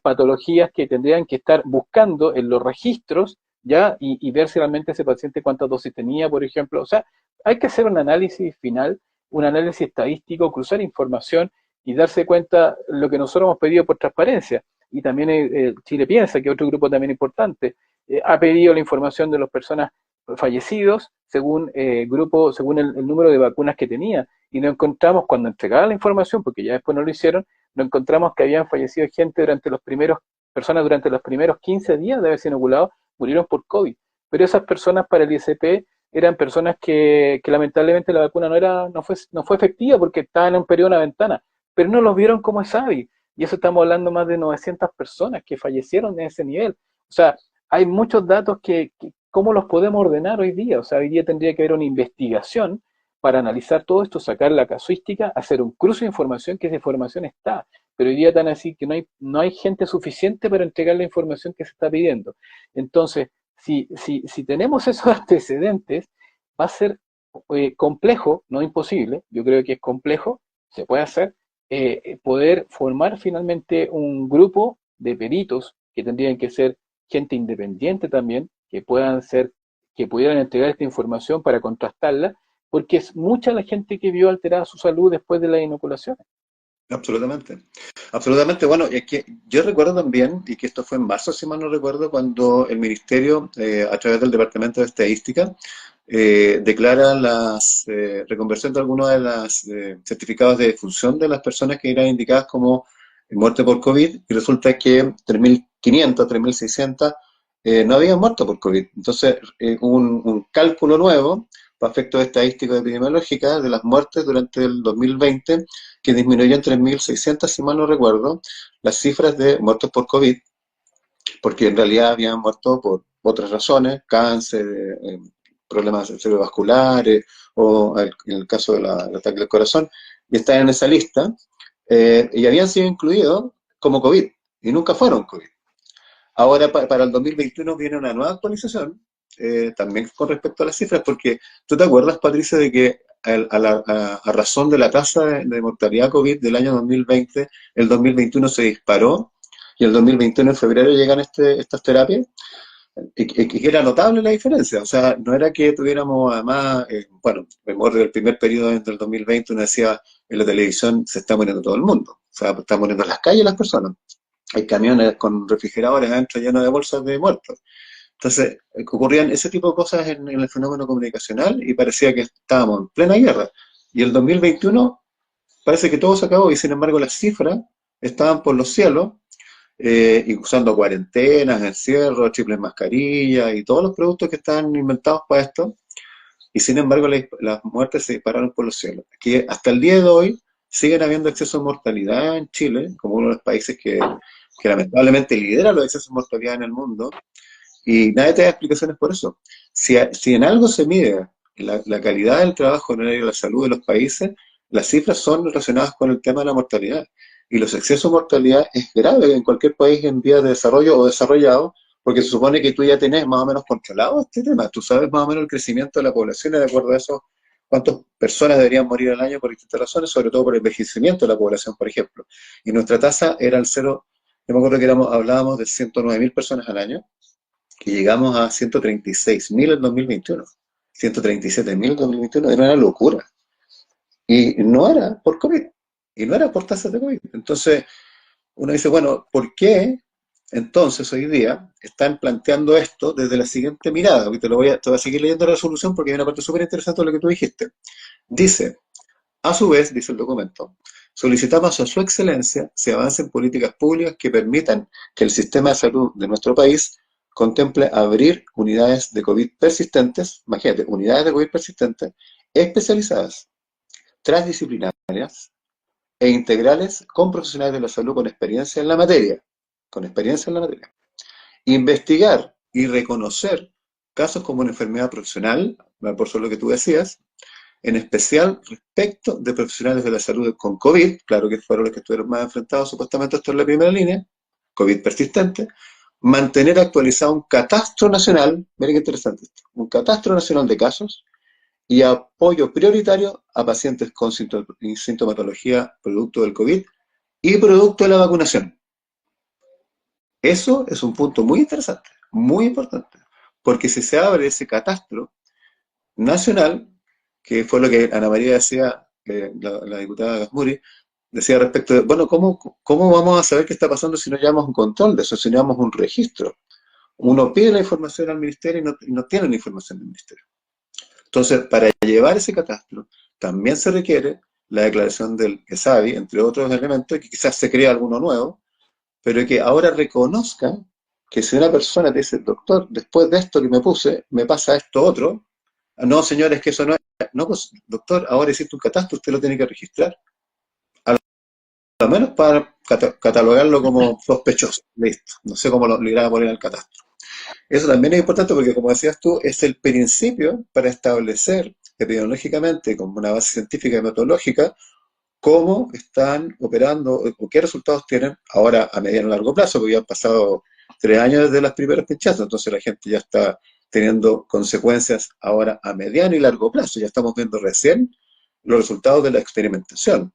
patologías que tendrían que estar buscando en los registros, ya, y ver si realmente ese paciente cuántas dosis tenía, por ejemplo. O sea, hay que hacer un análisis final, un análisis estadístico, cruzar información y darse cuenta lo que nosotros hemos pedido por transparencia. Y también Chile Piensa, que es otro grupo también importante, ha pedido la información de las personas fallecidos según según el número de vacunas que tenía. Y nos encontramos, cuando entregaba la información, porque ya después no lo hicieron, nos encontramos que habían fallecido gente personas durante los primeros 15 días de haberse inoculado, murieron por COVID. Pero esas personas para el ISP eran personas que lamentablemente la vacuna no fue efectiva porque estaban en un periodo, una ventana, pero no los vieron como SAVI. Y eso estamos hablando más de 900 personas que fallecieron en ese nivel. O sea, hay muchos datos ¿cómo los podemos ordenar hoy día? O sea, hoy día tendría que haber una investigación para analizar todo esto, sacar la casuística, hacer un cruce de información, que esa información está. Pero hoy día tan así que no hay gente suficiente para entregar la información que se está pidiendo. Entonces, si tenemos esos antecedentes, va a ser complejo, no imposible, yo creo que es complejo, se puede hacer, poder formar finalmente un grupo de peritos que tendrían que ser gente independiente también, que pudieran entregar esta información para contrastarla, porque es mucha la gente que vio alterada su salud después de la inoculación. Absolutamente. Absolutamente. Bueno, es que yo recuerdo también, y que esto fue en marzo, si mal no recuerdo, cuando el Ministerio, a través del Departamento de Estadística, declara reconversión de algunos de los certificados de defunción de las personas que eran indicadas como muerte por COVID, y resulta que 3.500, 3.600 no habían muerto por COVID. Entonces, hubo un cálculo nuevo para efectos estadísticos epidemiológicos, de las muertes durante el 2020, que disminuyó en 3.600, si mal no recuerdo, las cifras de muertos por COVID, porque en realidad habían muerto por otras razones, cáncer, problemas cerebrovasculares, o en el caso del ataque del corazón, y están en esa lista, y habían sido incluidos como COVID, y nunca fueron COVID. Ahora, para el 2021 viene una nueva actualización, también con respecto a las cifras, porque tú te acuerdas, Patricia, de que a razón de la tasa de mortalidad COVID del año 2020, el 2021 se disparó, y el 2021 en febrero llegan estas terapias, y que era notable la diferencia. O sea, no era que tuviéramos además, bueno, me acuerdo del primer periodo del 2020, uno decía en la televisión se está muriendo todo el mundo, o sea, está muriendo en las calles las personas. Hay camiones con refrigeradores adentro llenos de bolsas de muertos. Entonces, ocurrían ese tipo de cosas en el fenómeno comunicacional y parecía que estábamos en plena guerra. Y el 2021 parece que todo se acabó y sin embargo las cifras estaban por los cielos, y usando cuarentenas, encierro, triples mascarillas y todos los productos que están inventados para esto. Y sin embargo las muertes se dispararon por los cielos. Que hasta el día de hoy siguen habiendo excesos de mortalidad en Chile, como uno de los países que lamentablemente lidera los excesos de mortalidad en el mundo, y nadie te da explicaciones por eso. Si en algo se mide la calidad del trabajo en el área de la salud de los países, las cifras son relacionadas con el tema de la mortalidad. Y los excesos de mortalidad es grave en cualquier país en vías de desarrollo o desarrollado, porque se supone que tú ya tenés más o menos controlado este tema. Tú sabes más o menos el crecimiento de la población y de acuerdo a eso, cuántas personas deberían morir al año por distintas razones, sobre todo por el envejecimiento de la población, por ejemplo. Y nuestra tasa era el cero, yo me acuerdo que hablábamos de 109.000 personas al año, que llegamos a 136.000 en 2021, 137.000 en 2021, era una locura. Y no era por COVID, y no era por tasas de COVID. Entonces, uno dice, bueno, ¿por qué entonces hoy día están planteando esto desde la siguiente mirada? Te voy a seguir leyendo la resolución porque hay una parte súper interesante de lo que tú dijiste. Dice, a su vez, dice el documento, solicitamos a su excelencia se avance en políticas públicas que permitan que el sistema de salud de nuestro país contemple abrir unidades de COVID persistentes, imagínate, unidades de COVID persistentes, especializadas, transdisciplinarias e integrales con profesionales de la salud con experiencia en la materia. Investigar y reconocer casos como una enfermedad profesional, por eso lo que tú decías, en especial respecto de profesionales de la salud con COVID, claro que fueron los que estuvieron más enfrentados supuestamente esto en la primera línea, COVID persistente, mantener actualizado un catastro nacional, miren qué interesante esto, un catastro nacional de casos y apoyo prioritario a pacientes con sintomatología producto del COVID y producto de la vacunación. Eso es un punto muy interesante, muy importante, porque si se abre ese catastro nacional, que fue lo que Ana María decía, la diputada Gasmuri, decía respecto de, bueno, ¿cómo vamos a saber qué está pasando si no llevamos un control de eso, si no llevamos un registro? Uno pide la información al ministerio y no tiene la información del ministerio. Entonces, para llevar ese catastro, también se requiere la declaración del ESAVI, entre otros elementos, que quizás se crea alguno nuevo, pero que ahora reconozca que si una persona te dice, doctor, después de esto que me puse, me pasa esto otro, no, señores, que eso no es. No, pues, doctor, ahora existe un catastro, usted lo tiene que registrar. A lo menos para catalogarlo como sospechoso. Listo. No sé cómo lo irá a poner al catastro. Eso también es importante porque, como decías tú, es el principio para establecer epidemiológicamente, como una base científica y metodológica, cómo están operando o qué resultados tienen ahora a mediano y largo plazo, porque ya han pasado 3 años desde las primeras pinchazos, entonces la gente ya está teniendo consecuencias ahora a mediano y largo plazo. Ya estamos viendo recién los resultados de la experimentación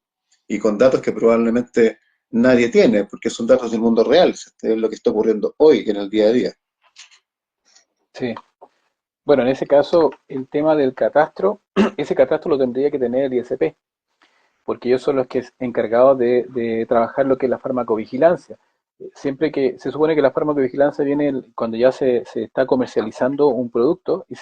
y con datos que probablemente nadie tiene, porque son datos del mundo real, es lo que está ocurriendo hoy en el día a día. Sí. Bueno, en ese caso, el tema del catastro, ese catastro lo tendría que tener el ISP, porque ellos son los que es encargados de trabajar lo que es la farmacovigilancia. Siempre que se supone que la farmacovigilancia viene cuando ya se está comercializando un producto y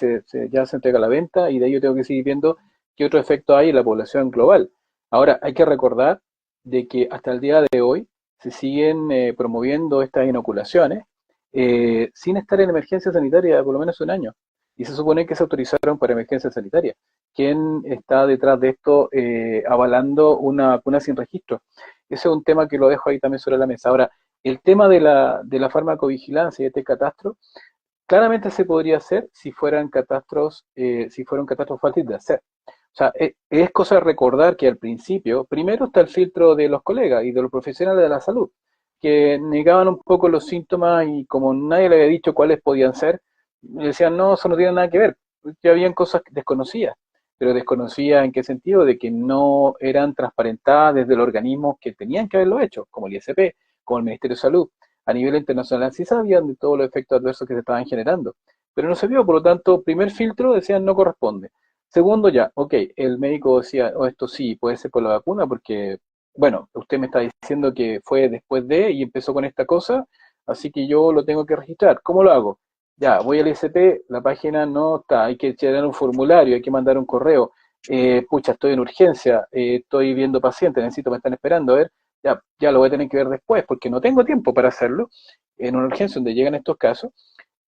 ya se entrega a la venta y de ello tengo que seguir viendo qué otro efecto hay en la población global. Ahora, hay que recordar de que hasta el día de hoy se siguen promoviendo estas inoculaciones sin estar en emergencia sanitaria por lo menos un año. y se supone que se autorizaron para emergencia sanitaria. ¿Quién está detrás de esto avalando una vacuna sin registro? Ese es un tema que lo dejo ahí también sobre la mesa. Ahora, el tema de la farmacovigilancia y este catastro, claramente se podría hacer si fueran catastros fáciles de hacer. O sea, es cosa de recordar que al principio, primero está el filtro de los colegas y de los profesionales de la salud, que negaban un poco los síntomas y como nadie le había dicho cuáles podían ser, le decían, no, eso no tiene nada que ver, que habían cosas desconocidas, pero desconocidas en qué sentido, de que no eran transparentadas desde el organismo que tenían que haberlo hecho, como el ISP, como el Ministerio de Salud. A nivel internacional sí sabían de todos los efectos adversos que se estaban generando, pero no se vio, por lo tanto, primer filtro decían no corresponde. Segundo ya, ok, el médico decía, oh, esto sí, puede ser por la vacuna, porque, bueno, usted me está diciendo que fue después de y empezó con esta cosa, así que yo lo tengo que registrar. ¿Cómo lo hago? Ya, voy al ISP, la página no está, hay que llenar un formulario, hay que mandar un correo. Pucha, estoy en urgencia, estoy viendo pacientes, necesito, me están esperando, a ver, ya lo voy a tener que ver después, porque no tengo tiempo para hacerlo, en una urgencia donde llegan estos casos,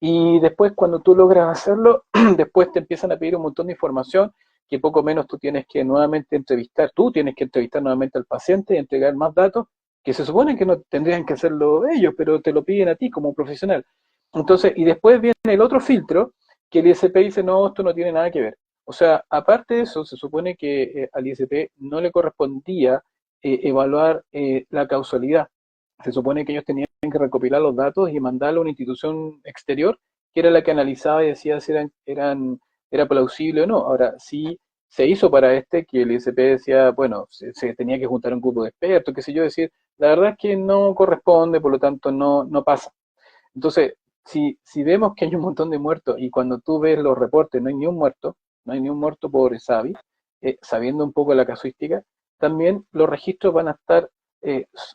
y después cuando tú logras hacerlo, después te empiezan a pedir un montón de información que poco menos tú tienes que nuevamente entrevistar, tú tienes que entrevistar nuevamente al paciente y entregar más datos que se supone que no tendrían que hacerlo ellos, pero te lo piden a ti como profesional. Entonces, y después viene el otro filtro que el ISP dice, no, esto no tiene nada que ver. O sea, aparte de eso, se supone que al ISP no le correspondía evaluar la causalidad. Se supone que ellos tenían que recopilar los datos y mandarlo a una institución exterior, que era la que analizaba y decía si era plausible o no. Ahora, sí se hizo para que el ISP decía, bueno, se tenía que juntar un grupo de expertos, qué sé yo, decir, la verdad es que no corresponde, por lo tanto no pasa. Entonces, si vemos que hay un montón de muertos y cuando tú ves los reportes no hay ni un muerto, no hay ni un muerto por SAVI, sabiendo un poco la casuística, también los registros van a estar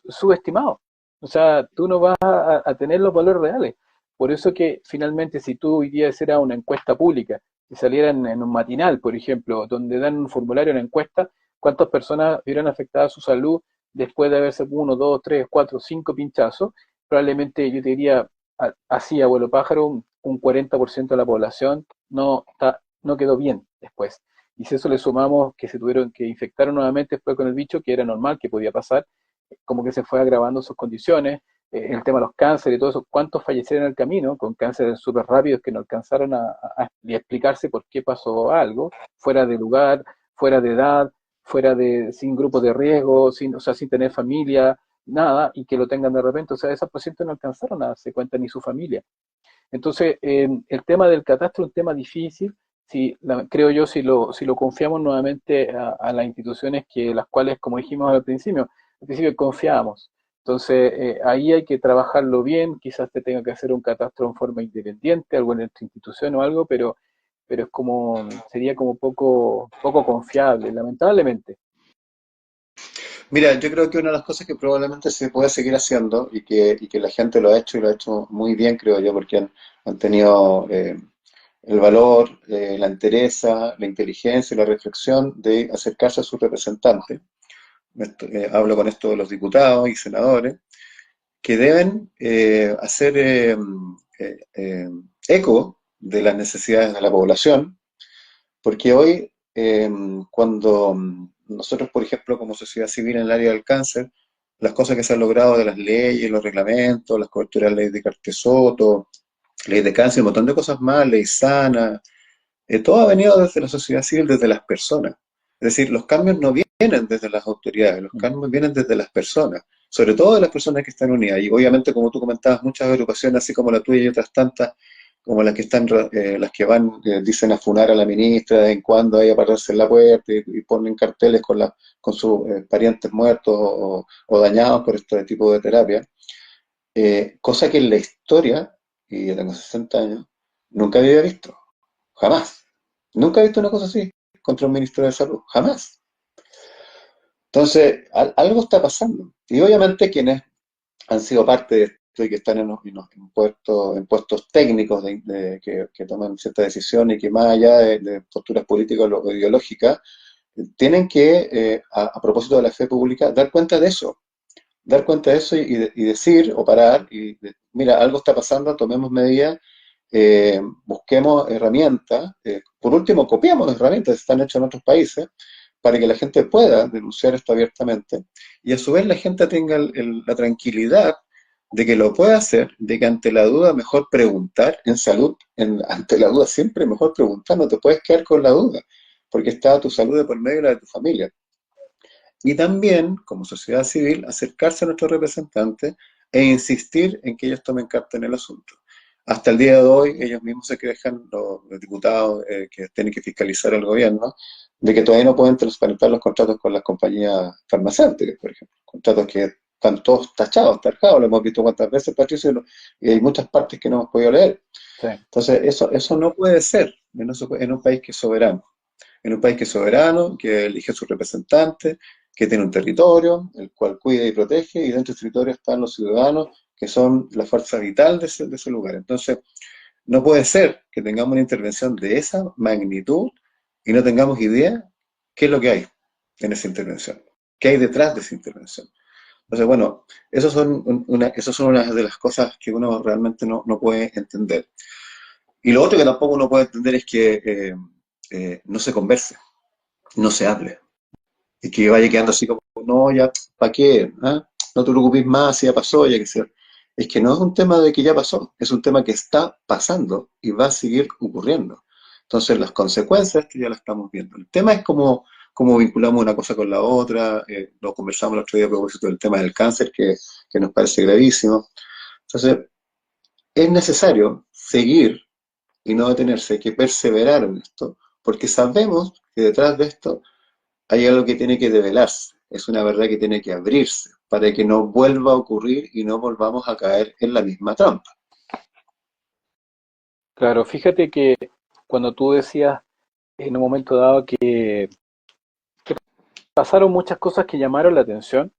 subestimados. O sea, tú no vas a tener los valores reales. Por eso que finalmente si tú hoy día hicieras una encuesta pública, si saliera en un matinal, por ejemplo, donde dan un formulario, una encuesta, ¿cuántas personas vieron afectada su salud después de haberse uno, dos, tres, cuatro, cinco pinchazos? Probablemente yo te diría así, abuelo pájaro, un 40% de la población no quedó bien después. Y si eso le sumamos que se tuvieron que infectar nuevamente después con el bicho, que era normal, que podía pasar, como que se fue agravando sus condiciones, el tema de los cánceres y todo eso, cuántos fallecieron en el camino con cánceres súper rápidos que no alcanzaron a explicarse por qué pasó algo, fuera de lugar, fuera de edad, sin grupos de riesgo, o sea, sin tener familia, nada, y que lo tengan de repente. O sea, esos pacientes no alcanzaron a darse cuenta ni su familia. Entonces, el tema del catastro es un tema difícil, creo yo, si lo confiamos nuevamente a las instituciones que las cuales, como dijimos al principio confiamos. Entonces, ahí hay que trabajarlo bien, quizás te tenga que hacer un catastro en forma independiente, algo en nuestra institución o algo, pero sería como poco confiable, lamentablemente. Mira, yo creo que una de las cosas que probablemente se puede seguir haciendo y que la gente lo ha hecho y lo ha hecho muy bien, creo yo, porque han tenido el valor, la entereza, la inteligencia y la reflexión de acercarse a sus representantes. Hablo con esto de los diputados y senadores, que deben hacer eco de las necesidades de la población, porque hoy, cuando nosotros, por ejemplo, como sociedad civil en el área del cáncer, las cosas que se han logrado de las leyes, los reglamentos, las coberturas de ley de Cartesoto, ley de cáncer, un montón de cosas más, ley sana, todo ha venido desde la sociedad civil, desde las personas. Es decir, los cambios no vienen desde las autoridades, los cambios vienen desde las personas, sobre todo de las personas que están unidas. Y obviamente, como tú comentabas, muchas agrupaciones, así como la tuya y otras tantas, como las que están, las que van, dicen a funar a la ministra de vez en cuando ahí a pararse en la puerta y ponen carteles con sus parientes muertos o dañados por este tipo de terapia. Cosa que en la historia, y yo tengo 60 años, nunca había visto. Jamás. Nunca he visto una cosa así contra un ministro de salud. Jamás. Entonces, algo está pasando. Y obviamente quienes han sido parte de esto y que están en puestos técnicos que toman ciertas decisiones y que más allá de posturas políticas o ideológicas, tienen que, a propósito de la fe pública, dar cuenta de eso. Dar cuenta de eso y decir o parar mira, algo está pasando, tomemos medidas, busquemos herramientas, por último, copiamos herramientas que están hechas en otros países para que la gente pueda denunciar esto abiertamente y a su vez la gente tenga la tranquilidad de que lo puede hacer, de que ante la duda mejor preguntar en salud, ante la duda siempre mejor preguntar, no te puedes quedar con la duda, porque está tu salud de por medio de la de tu familia. Y también, como sociedad civil, acercarse a nuestros representantes e insistir en que ellos tomen carta en el asunto. Hasta el día de hoy, ellos mismos se quejan, los diputados que tienen que fiscalizar al gobierno, de que todavía no pueden transparentar los contratos con las compañías farmacéuticas, por ejemplo. Contratos que están todos tachados, tarjados, lo hemos visto cuántas veces, Patricio, y hay muchas partes que no hemos podido leer. Sí. Entonces, eso no puede ser en un país que es soberano. En un país que es soberano, que elige a sus representantes, que tiene un territorio, el cual cuida y protege, y dentro del territorio están los ciudadanos, que son la fuerza vital de ese lugar. Entonces, no puede ser que tengamos una intervención de esa magnitud y no tengamos idea qué es lo que hay en esa intervención, qué hay detrás de esa intervención. Entonces, bueno, esas son unas de las cosas que uno realmente no puede entender. Y lo otro que tampoco uno puede entender es que no se converse, no se hable. Y que vaya quedando así como, no, ya, ¿para qué? ¿Ah? No te preocupes más, si ya pasó, ya que sea. Es que no es un tema de que ya pasó, es un tema que está pasando y va a seguir ocurriendo. Entonces, las consecuencias que ya las estamos viendo. El tema es cómo vinculamos una cosa con la otra. Lo conversamos el otro día a propósito del tema del cáncer, que nos parece gravísimo. Entonces, es necesario seguir y no detenerse, hay que perseverar en esto, porque sabemos que detrás de esto hay algo que tiene que develarse, es una verdad que tiene que abrirse para que no vuelva a ocurrir y no volvamos a caer en la misma trampa. Claro, fíjate que cuando tú decías en un momento dado que pasaron muchas cosas que llamaron la atención,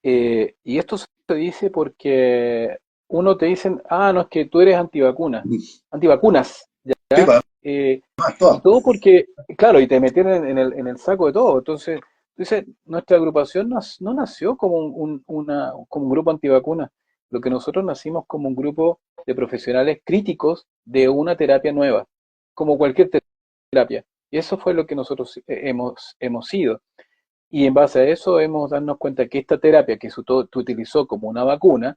y esto se dice porque uno te dicen, ah, no, es que tú eres antivacuna, antivacunas, Sí, ¿ya? Eh, y todo. todo porque, claro, y te metieron en el saco de todo. Entonces, tú dices, nuestra agrupación no nació como como un grupo antivacuna. Lo que nosotros nacimos como un grupo de profesionales críticos de una terapia nueva, como cualquier terapia. Y eso fue lo que nosotros hemos sido. Y en base a eso hemos darnos cuenta que esta terapia que se utilizó como una vacuna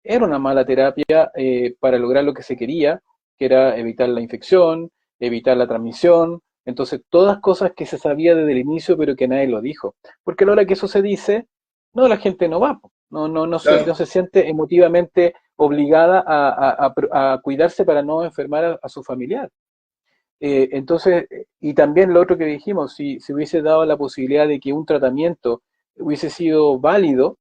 era una mala terapia para lograr lo que se quería, que era evitar la infección, evitar la transmisión. Entonces, todas cosas que se sabía desde el inicio, pero que nadie lo dijo. Porque a la hora que eso se dice, no, la gente no va, no Claro, se siente emotivamente obligada a cuidarse para no enfermar a su familiar. Entonces, y también lo otro que dijimos, si se hubiese dado la posibilidad de que un tratamiento hubiese sido válido,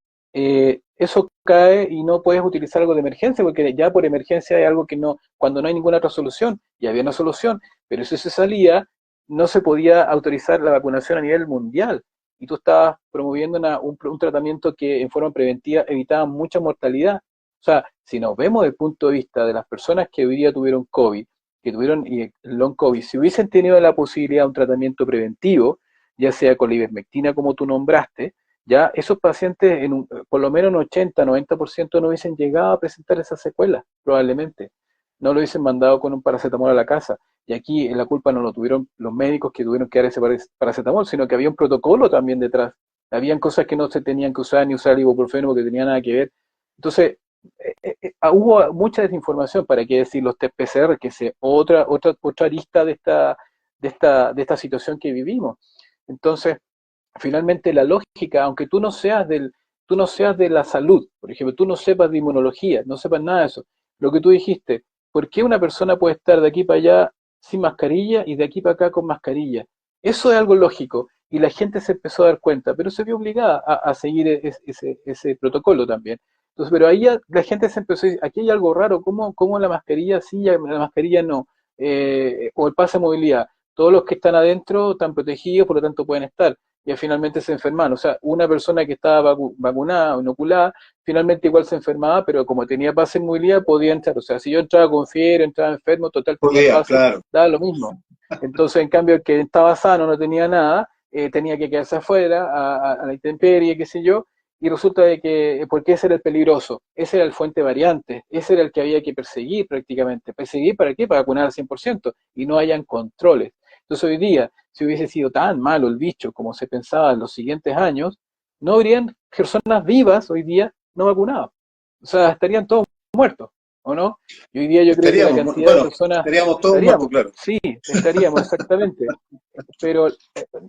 eso cae y no puedes utilizar algo de emergencia, porque ya por emergencia hay algo que no, cuando no hay ninguna otra solución, y había una solución, pero si se salía, no se podía autorizar la vacunación a nivel mundial. Y tú estabas promoviendo un tratamiento que en forma preventiva evitaba mucha mortalidad. O sea, si nos vemos desde el punto de vista de las personas que hoy día tuvieron COVID, que tuvieron long COVID, si hubiesen tenido la posibilidad de un tratamiento preventivo, ya sea con la ivermectina como tú nombraste, ya esos pacientes por lo menos un 80-90% no hubiesen llegado a presentar esas secuelas, probablemente. No lo hubiesen mandado con un paracetamol a la casa. Y aquí la culpa no lo tuvieron los médicos que tuvieron que dar ese paracetamol, sino que había un protocolo también detrás. Habían cosas que no se tenían que usar, ni usar el ibuprofeno porque tenía nada que ver. Entonces, hubo mucha desinformación, para qué decir los test PCR, que es otra arista de esta situación que vivimos. Entonces, finalmente la lógica, aunque tú no seas de la salud, por ejemplo, tú no sepas de inmunología, no sepas nada de eso, lo que tú dijiste, ¿por qué una persona puede estar de aquí para allá sin mascarilla y de aquí para acá con mascarilla? Eso es algo lógico y la gente se empezó a dar cuenta, pero se vio obligada a seguir ese protocolo también. Entonces, pero ahí ya la gente se empezó a decir, aquí hay algo raro, ¿cómo la mascarilla sí y la mascarilla no? O el pase de movilidad, todos los que están adentro están protegidos, por lo tanto pueden estar y finalmente se enfermaban. O sea, una persona que estaba vacunada o inoculada, finalmente igual se enfermaba, pero como tenía pase en movilidad, podía entrar. O sea, si yo entraba con fiebre, entraba enfermo, total tenía el podía, pase, claro. daba lo mismo. Entonces, en cambio, el que estaba sano, no tenía nada, tenía que quedarse afuera, a la intemperie, qué sé yo, y resulta de que, porque ese era el peligroso, ese era el fuente variante, ese era el que había que perseguir prácticamente. ¿Perseguir para qué? Para vacunar al 100% y no hayan controles. Entonces hoy día, si hubiese sido tan malo el bicho como se pensaba en los siguientes años, no habrían personas vivas hoy día no vacunadas. O sea, estarían todos muertos, ¿o no? Y hoy día yo creo que la Estaríamos, cantidad de bueno, personas, estaríamos todos muertos, estaríamos, claro. sí, estaríamos exactamente. Pero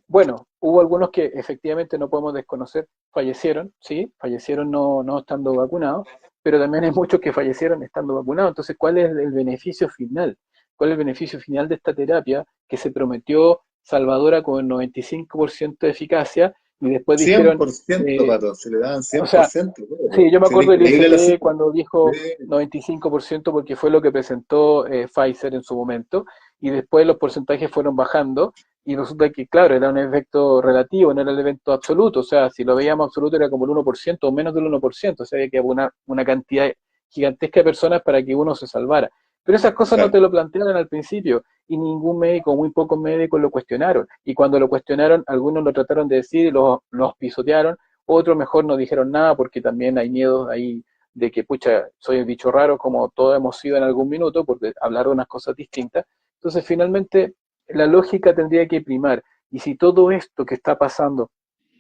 bueno, hubo algunos que efectivamente no podemos desconocer, fallecieron, sí, fallecieron no estando vacunados, pero también hay muchos que fallecieron estando vacunados. Entonces, ¿cuál es el beneficio final? ¿Cuál es el beneficio final de esta terapia que se prometió salvadora con 95% de eficacia y después cien dijeron, por ciento eh, Pato, se le daban o cien por sea, ciento sí, yo me Sería acuerdo del increíble la ISP cifra. cuando dijo Sí, 95% porque fue lo que presentó Pfizer en su momento y después los porcentajes fueron bajando y resulta que, claro, era un efecto relativo, no era el evento absoluto, o sea, si lo veíamos absoluto era como el 1% o menos del 1%, o sea, había que abonar una cantidad gigantesca de personas para que uno se salvara. Pero esas cosas no claro, te lo plantearon al principio y ningún médico, muy pocos médicos lo cuestionaron. Y cuando lo cuestionaron, algunos lo trataron de decir, los pisotearon, otros mejor no dijeron nada porque también hay miedo ahí de que, pucha, soy el bicho raro como todos hemos sido en algún minuto, porque hablar de unas cosas distintas. Entonces, finalmente, la lógica tendría que primar. Y si todo esto que está pasando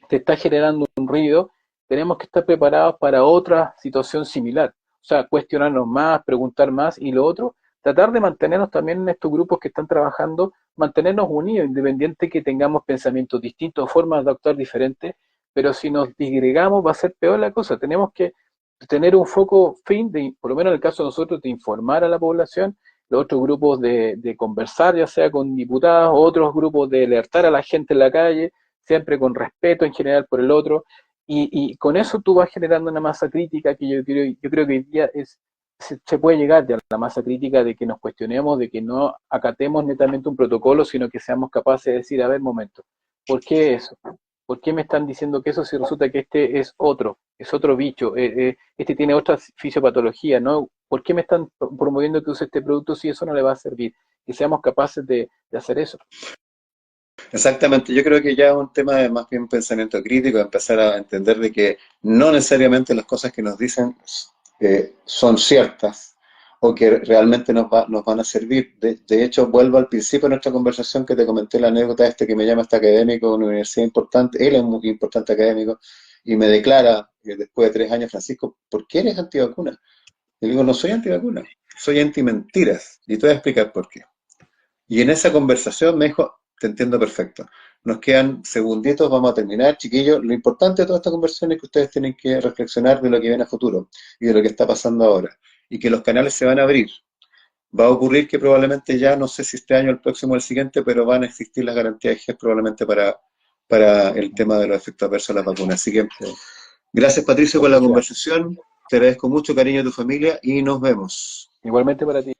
te está generando un ruido, tenemos que estar preparados para otra situación similar. O sea, cuestionarnos más, preguntar más y lo otro, tratar de mantenernos también en estos grupos que están trabajando, mantenernos unidos, independiente que tengamos pensamientos distintos, formas de actuar diferentes, pero si nos disgregamos va a ser peor la cosa. Tenemos que tener un foco fin, de, por lo menos en el caso de nosotros, de informar a la población, los otros grupos de conversar, ya sea con diputados, otros grupos de alertar a la gente en la calle, siempre con respeto en general por el otro, y con eso tú vas generando una masa crítica que yo creo que hoy día se puede llegar ya a la masa crítica de que nos cuestionemos, de que no acatemos netamente un protocolo, sino que seamos capaces de decir, a ver, momento, ¿por qué eso? ¿Por qué me están diciendo que eso si resulta que este es otro bicho, este tiene otra fisiopatología, ¿no? ¿Por qué me están promoviendo que use este producto si eso no le va a servir? Que seamos capaces de hacer eso. exactamente. Yo creo que ya es un tema de más bien pensamiento crítico, empezar a entender de que no necesariamente las cosas que nos dicen son ciertas o que realmente nos van a servir. De hecho, vuelvo al principio de nuestra conversación que te comenté la anécdota este que me llama este académico de una universidad importante, él es un muy importante académico, y me declara, después de 3 años, Francisco, ¿por qué eres antivacuna? Y le digo, no soy antivacuna, soy antimentiras. Y te voy a explicar por qué. Y en esa conversación me dijo, te entiendo perfecto. Nos quedan segunditos, vamos a terminar, chiquillos. Lo importante de toda esta conversación es que ustedes tienen que reflexionar de lo que viene a futuro y de lo que está pasando ahora. Y que los canales se van a abrir. Va a ocurrir que probablemente ya, no sé si este año, el próximo o el siguiente, pero van a existir las garantías de GES probablemente para el tema de los efectos adversos de las vacunas. Así que Sí. gracias Patricio por la Ojalá. conversación. Te agradezco mucho, cariño a tu familia y nos vemos. Igualmente para ti.